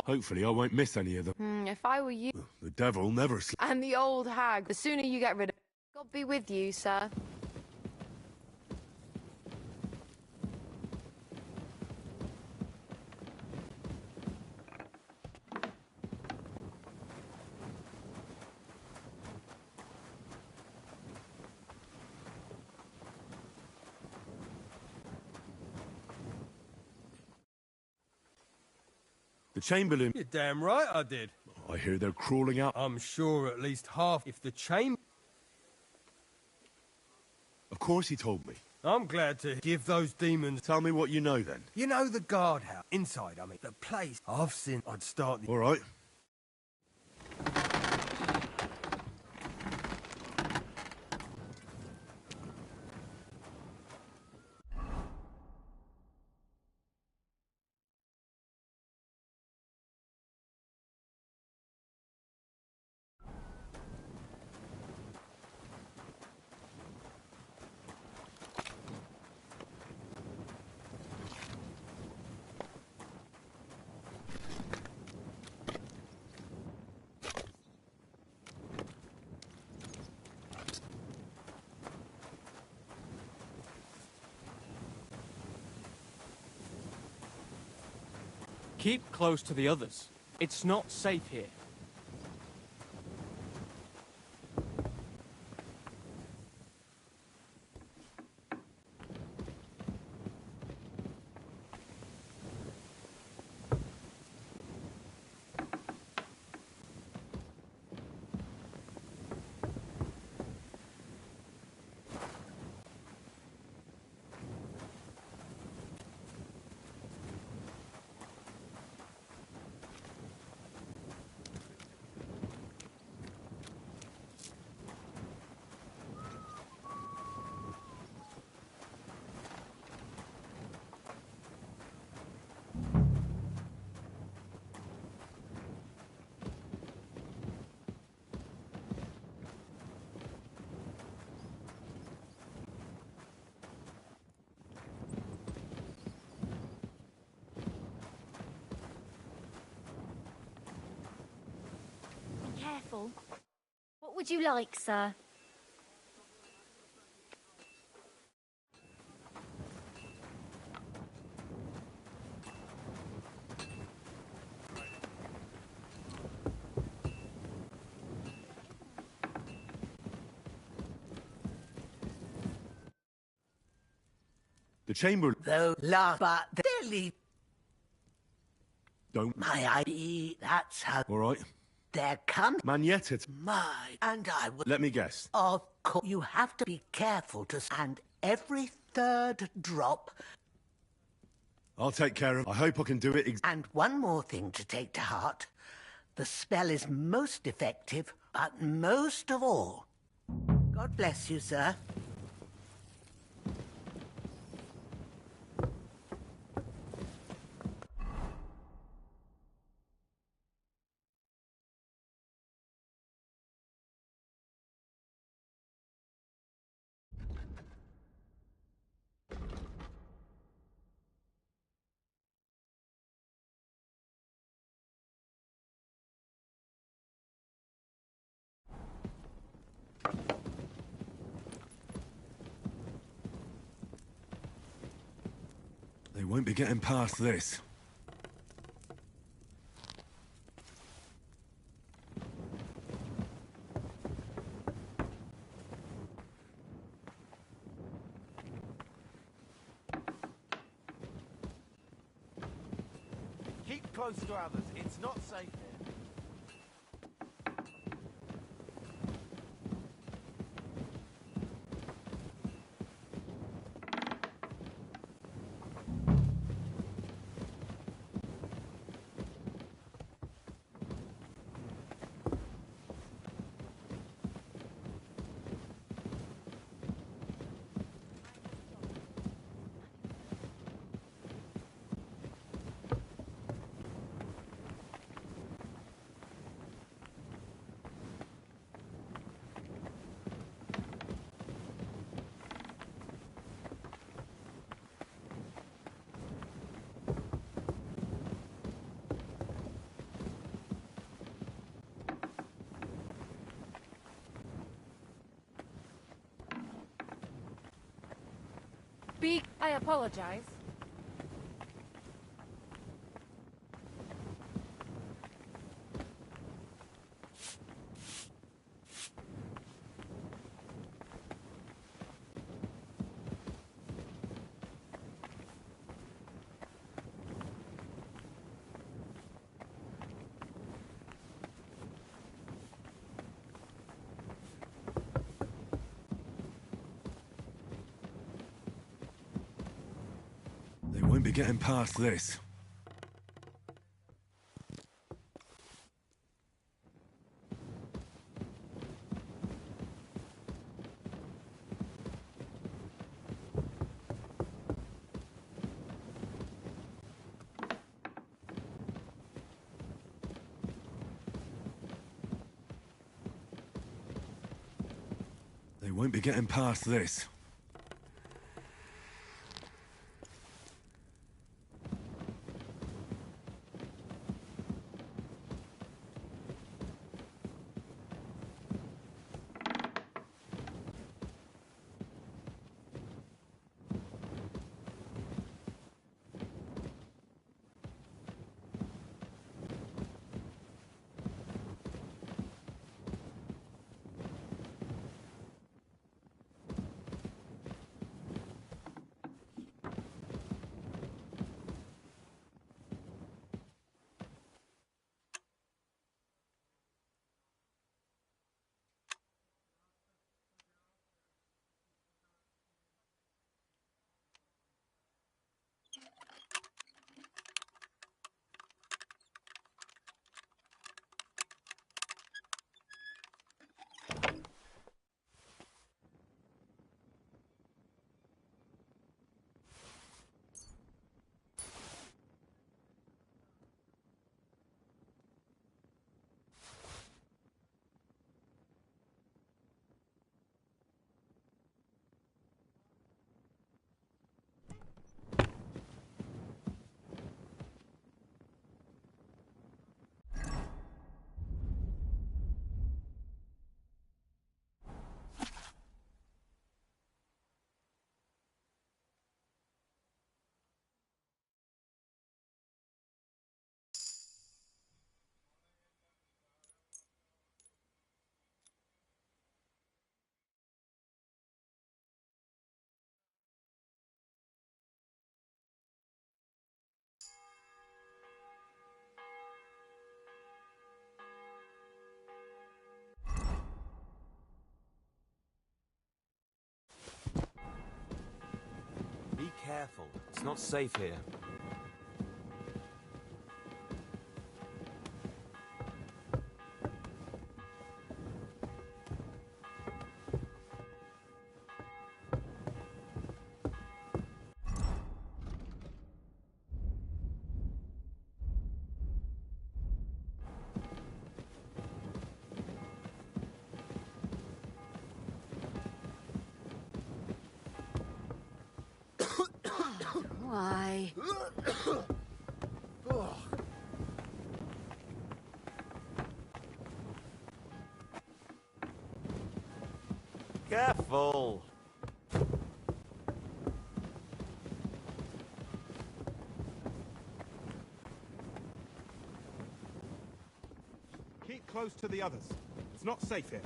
[SPEAKER 1] Hopefully I won't miss any of them.
[SPEAKER 22] If I were you...
[SPEAKER 1] The devil never sleeps.
[SPEAKER 22] And the old hag. The sooner you get rid of... God be with you, sir.
[SPEAKER 1] The Chamberlain...
[SPEAKER 23] You're damn right I did.
[SPEAKER 1] I hear they're crawling out.
[SPEAKER 23] I'm sure at least half if the chamber...
[SPEAKER 1] Of course he told me.
[SPEAKER 23] I'm glad to give those demons...
[SPEAKER 1] Tell me what you know then.
[SPEAKER 23] You know the guardhouse? Inside, I mean. The place. I've seen... I'd start...
[SPEAKER 1] All right.
[SPEAKER 24] Keep close to the others. It's not safe here.
[SPEAKER 2] would you like, sir?
[SPEAKER 1] The chamber...
[SPEAKER 4] Though last but barely...
[SPEAKER 1] Don't...
[SPEAKER 4] My ID, that's how...
[SPEAKER 1] All right.
[SPEAKER 4] They're coming.
[SPEAKER 1] Man, yet it...
[SPEAKER 4] My... And I would...
[SPEAKER 1] Let me guess.
[SPEAKER 4] Of course, you have to be careful to... And every third drop...
[SPEAKER 1] I'll take care of... I hope I can do it
[SPEAKER 4] And one more thing to take to heart. The spell is most effective, but most of all... God bless you, sir.
[SPEAKER 1] They won't be getting past this.
[SPEAKER 16] Keep close to others. It's not safe here.
[SPEAKER 22] I apologize.
[SPEAKER 1] They won't be getting past this. They won't be getting past this.
[SPEAKER 19] careful. It's not safe here.
[SPEAKER 18] Why?
[SPEAKER 19] Careful!
[SPEAKER 2] Keep close to the others. It's not safe here.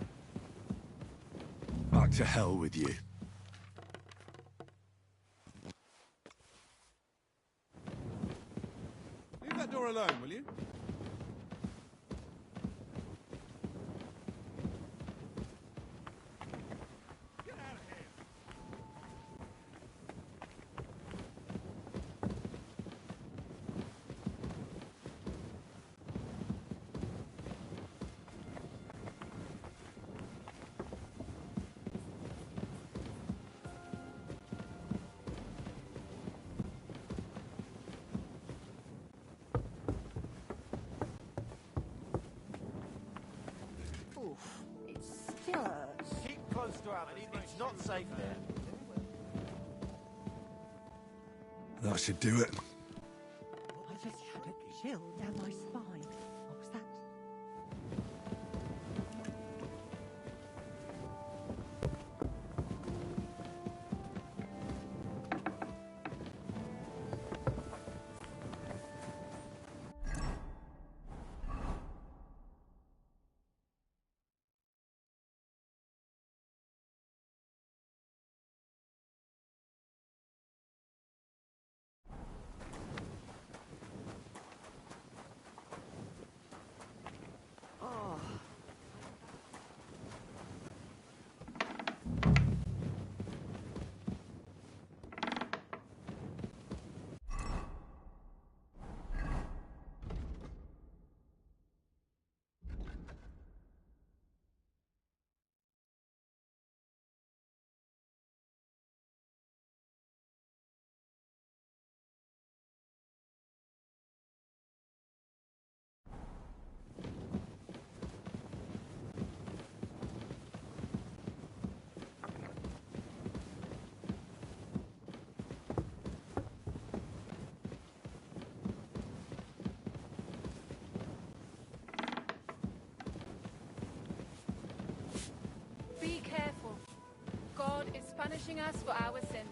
[SPEAKER 13] Back to hell with you.
[SPEAKER 2] Leave that door alone, will you?
[SPEAKER 4] Oof, it still hurts.
[SPEAKER 16] Keep close to Alan. It's not safe there.
[SPEAKER 13] That should do it.
[SPEAKER 4] I just had a chill down my spine. What was that?
[SPEAKER 22] Be careful. God is punishing us for our sins.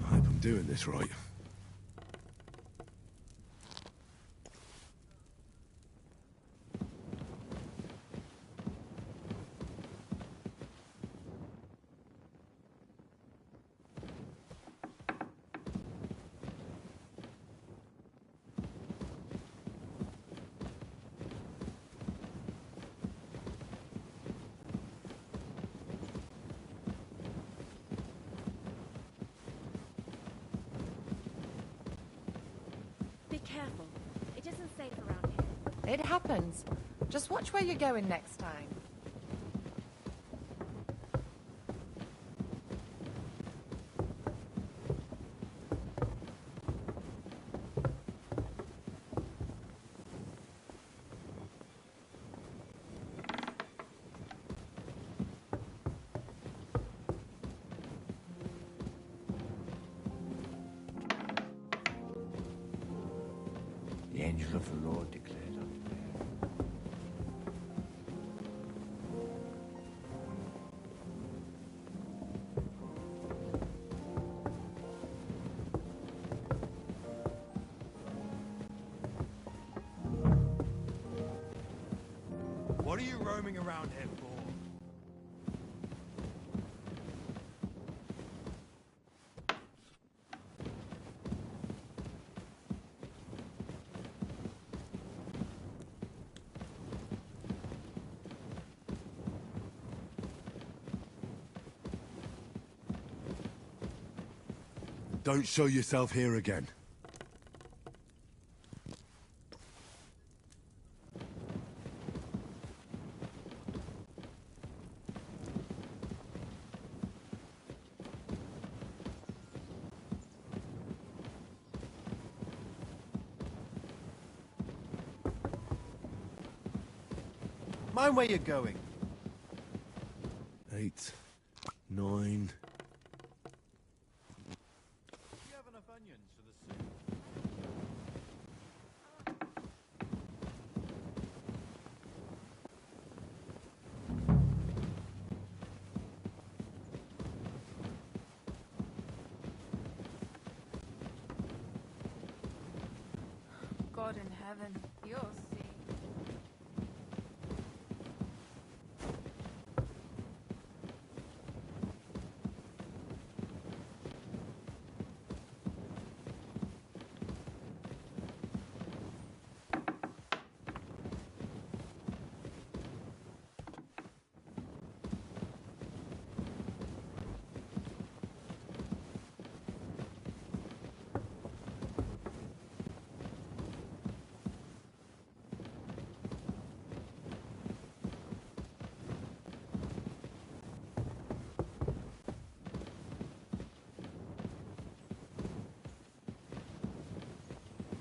[SPEAKER 13] I hope I'm doing this right.
[SPEAKER 22] Be careful. It isn't safe around here. It happens. Just watch where you're going next time.
[SPEAKER 14] The angel of the Lord declared unto me.
[SPEAKER 23] What are you roaming around here for?
[SPEAKER 13] Don't show yourself here again.
[SPEAKER 16] Mind where you're going.
[SPEAKER 13] 8, 9...
[SPEAKER 23] You have enough onions for the soup?
[SPEAKER 22] God in heaven, you'll see.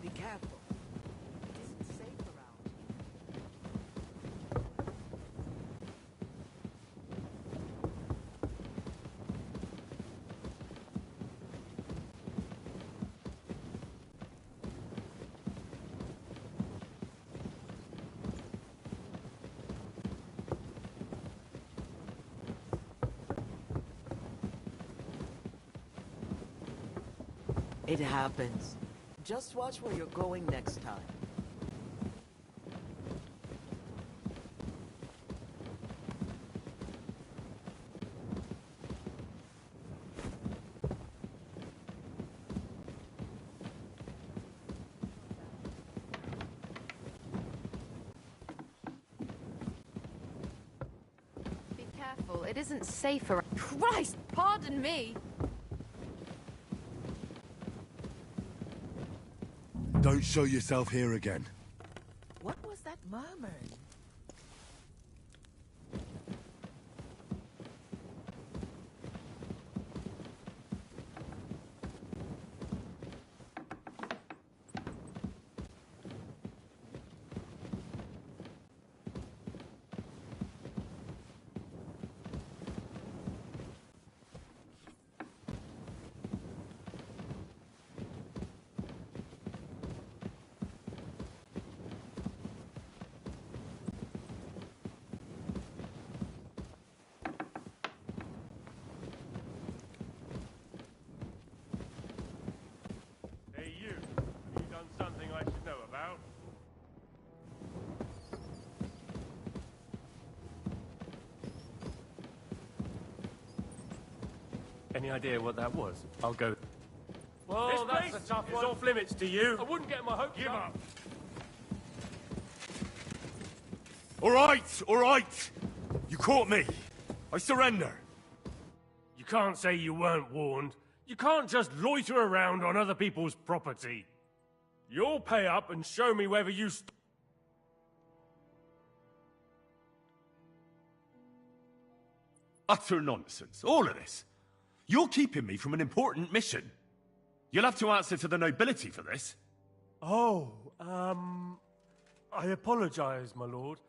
[SPEAKER 4] Be careful. It isn't safe around here.
[SPEAKER 8] It happens. Just watch where you're going next time.
[SPEAKER 22] Be careful, it isn't safe around. Christ, pardon me!
[SPEAKER 13] Don't show yourself here again.
[SPEAKER 8] What was that murmuring?
[SPEAKER 21] Hey, you. Have you done something I should know about? Any idea what that was? I'll go. Well, This that's place a tough is one. off limits to you. I wouldn't get my hopes Give up.
[SPEAKER 1] All right! You caught me. I surrender.
[SPEAKER 21] You can't say you weren't warned. You can't just loiter around on other people's property. You'll pay up and show me whether you...
[SPEAKER 1] Utter nonsense. All of this. You're keeping me from an important mission. You'll have to answer to the nobility for this.
[SPEAKER 21] Oh, I apologize, my lord.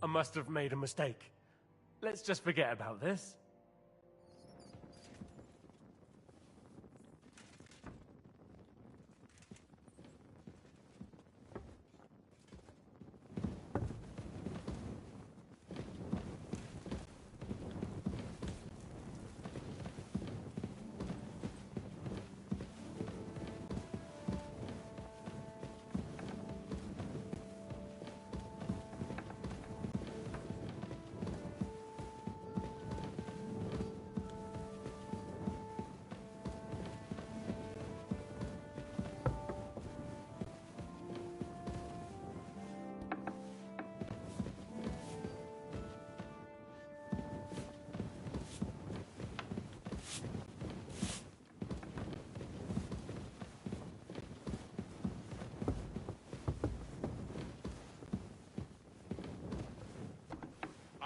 [SPEAKER 21] I must have made a mistake. Let's just forget about this.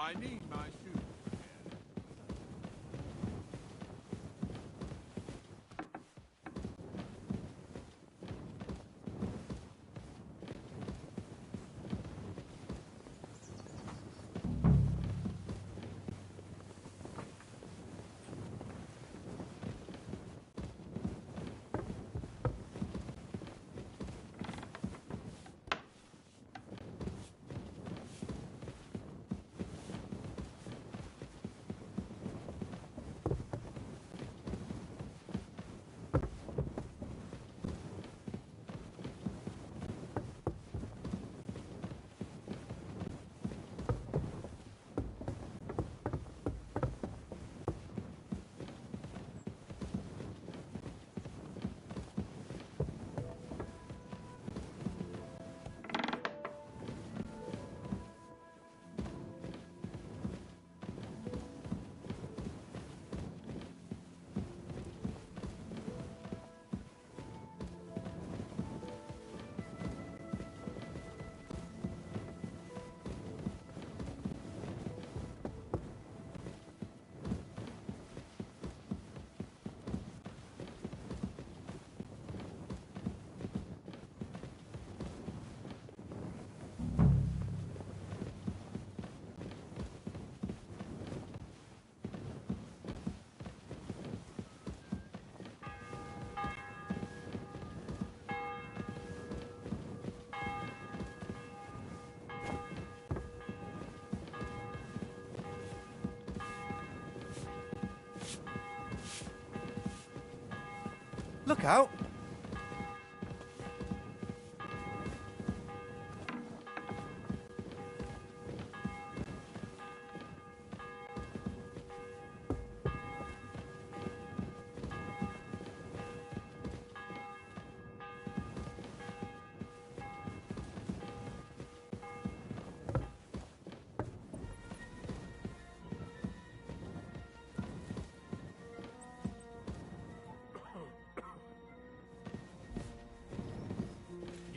[SPEAKER 14] I need my shoes.
[SPEAKER 16] Look out!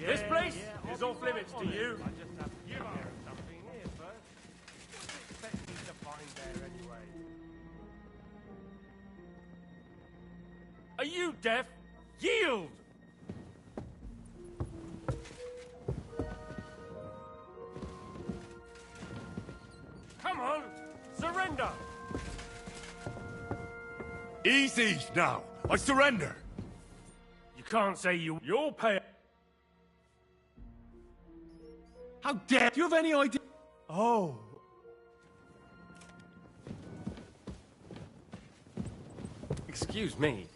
[SPEAKER 21] This place is off limits to you.
[SPEAKER 2] I just have to give her something here first. What do you expect me to find there anyway?
[SPEAKER 21] Are you deaf? Yield! Come on, surrender!
[SPEAKER 1] Easy now. I surrender.
[SPEAKER 21] You can't say you'll pay.
[SPEAKER 1] How dare you have any idea?
[SPEAKER 21] Oh. Excuse me.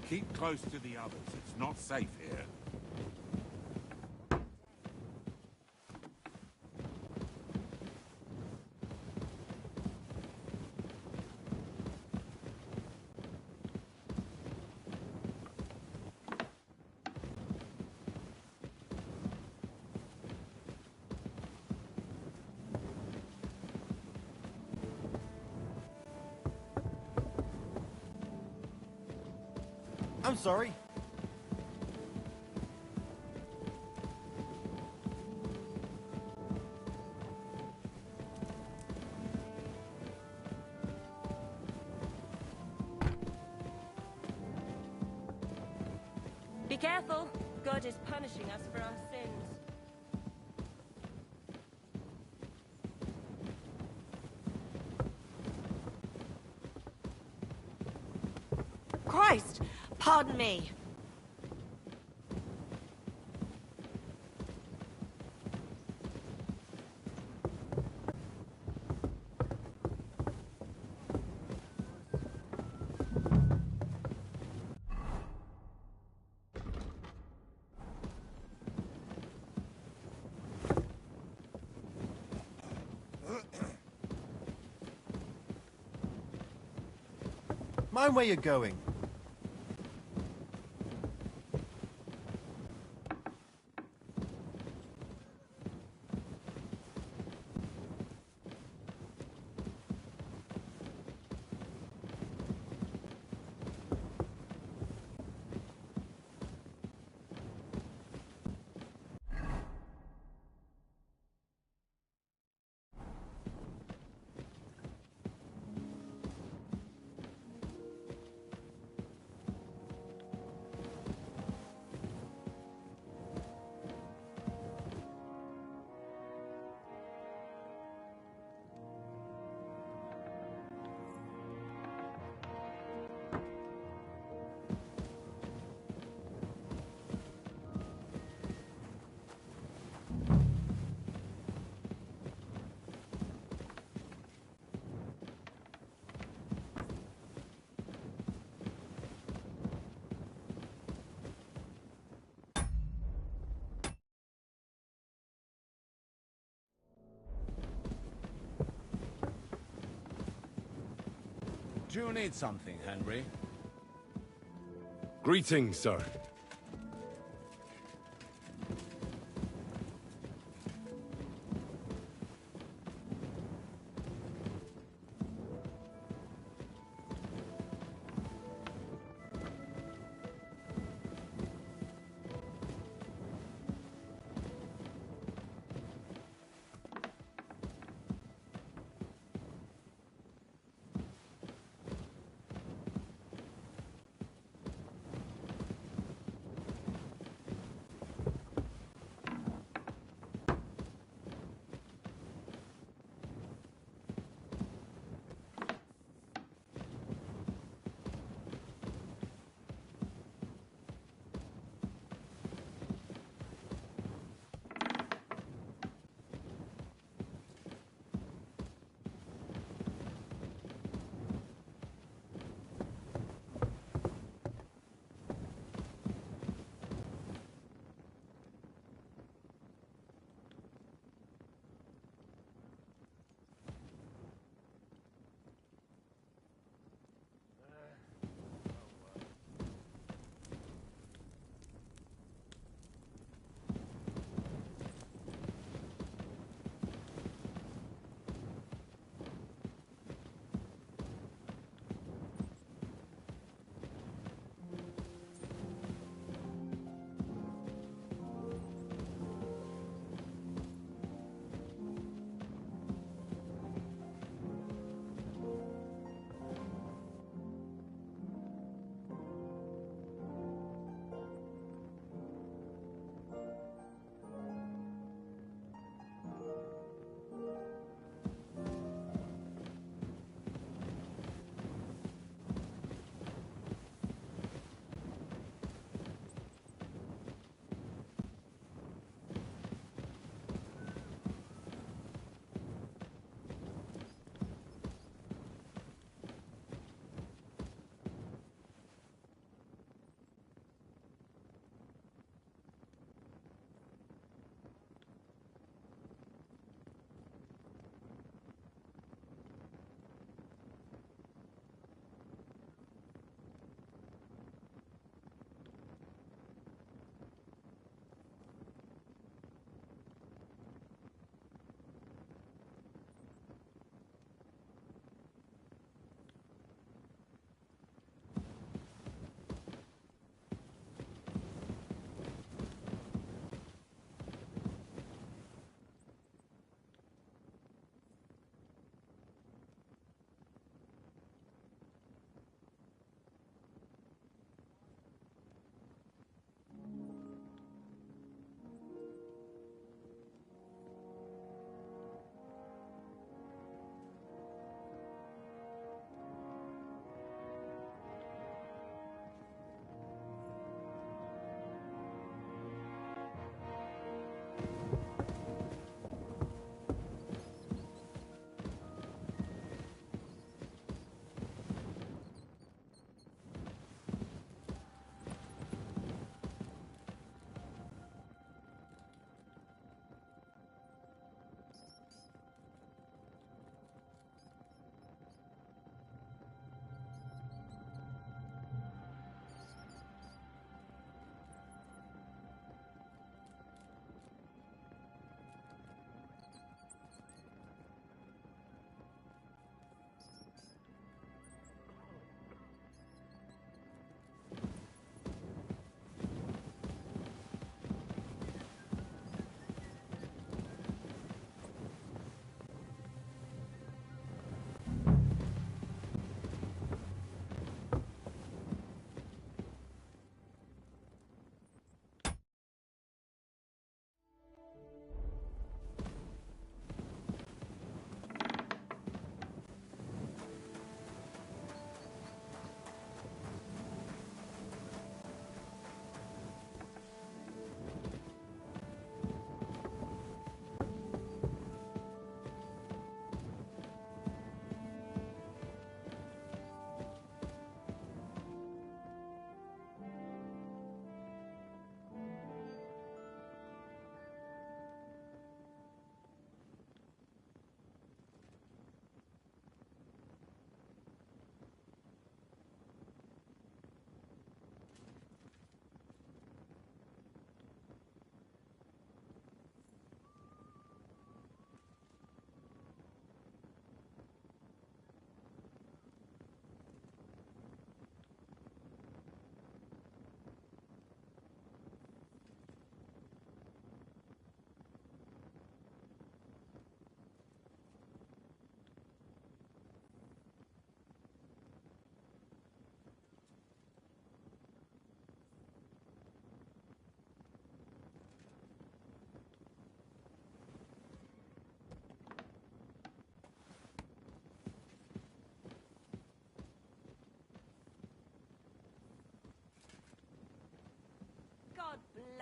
[SPEAKER 14] Keep close to the others. It's not safe here.
[SPEAKER 16] I'm sorry.
[SPEAKER 7] Be careful. God is punishing us for our sins. Christ! Pardon me.
[SPEAKER 16] Mind where you're going.
[SPEAKER 6] Do you need something, Henry?
[SPEAKER 13] Greetings, sir.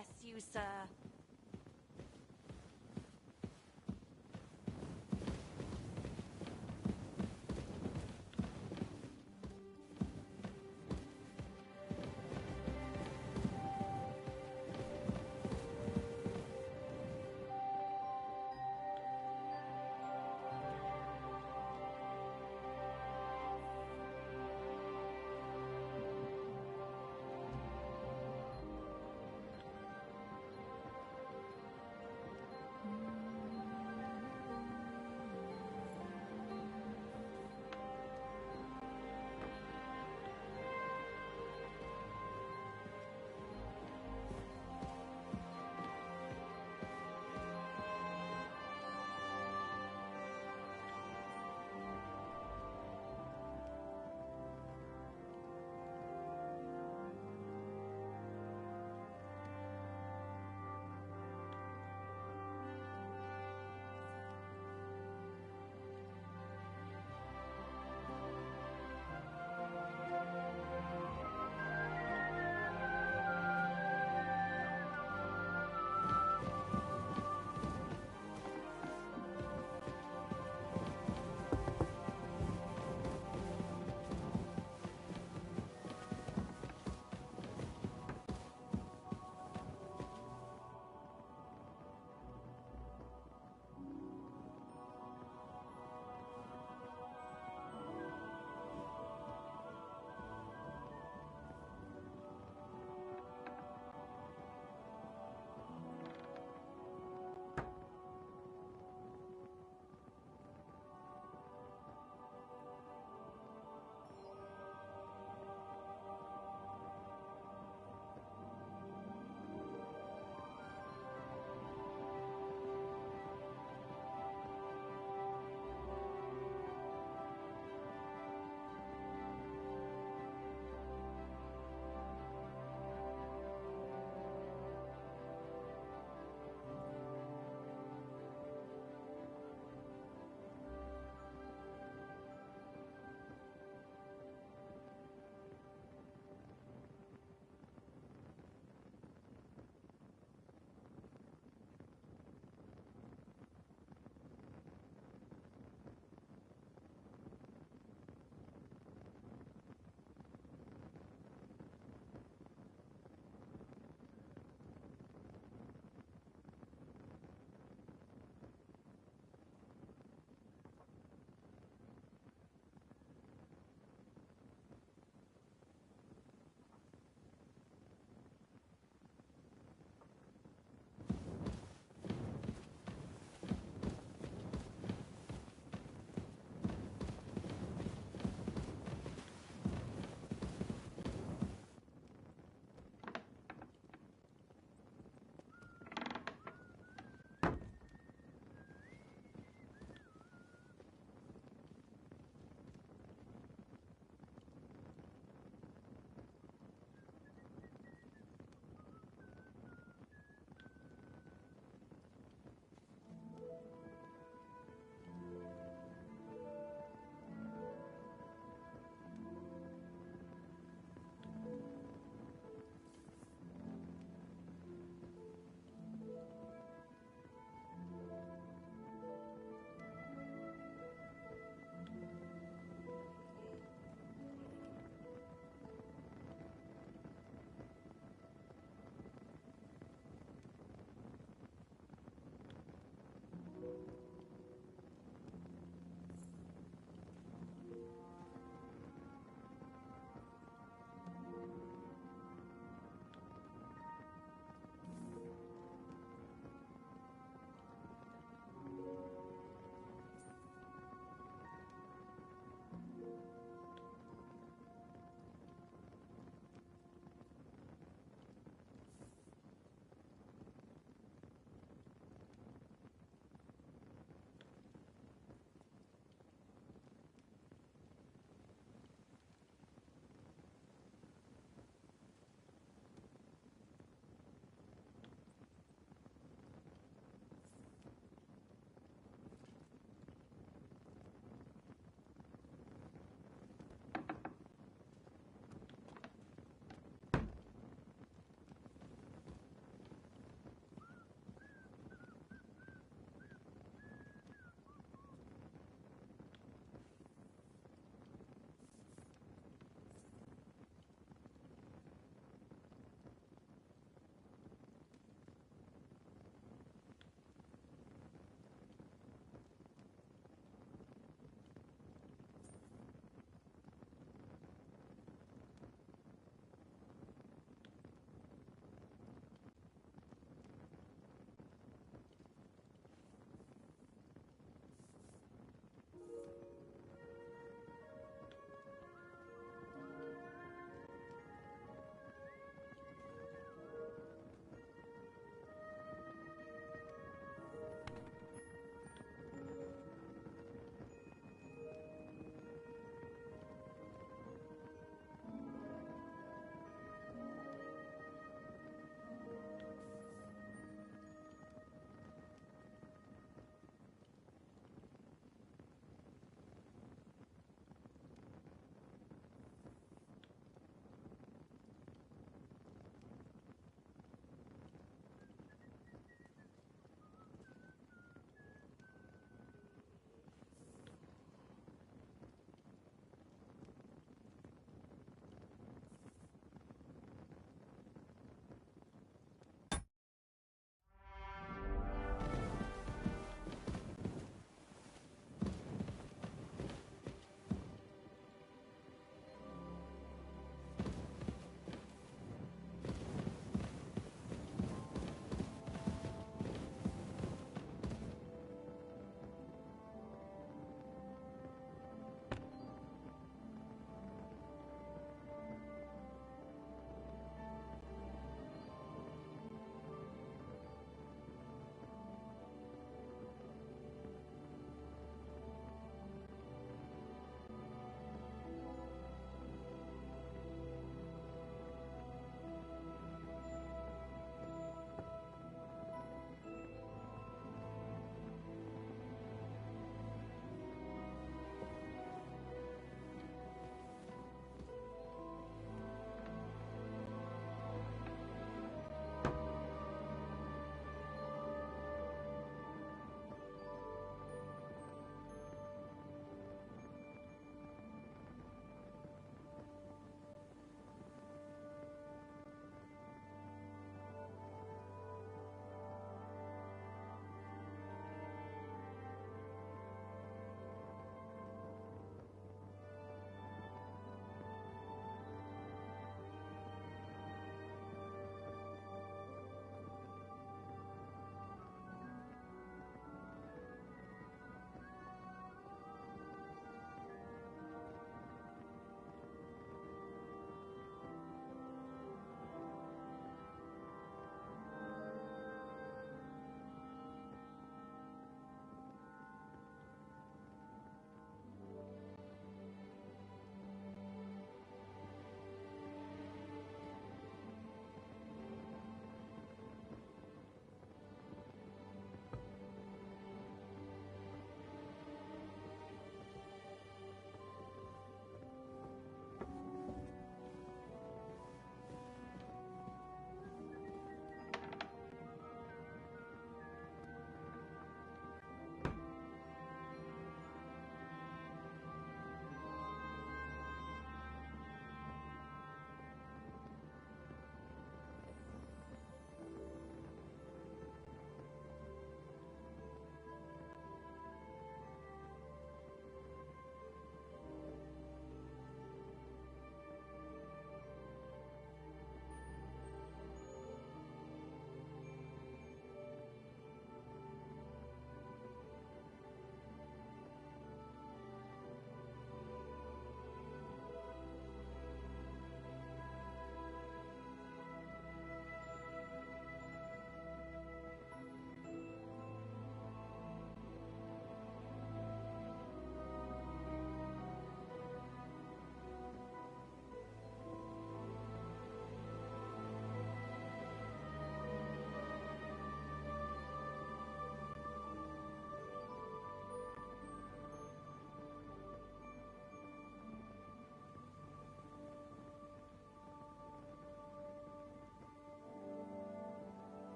[SPEAKER 7] bless you, sir.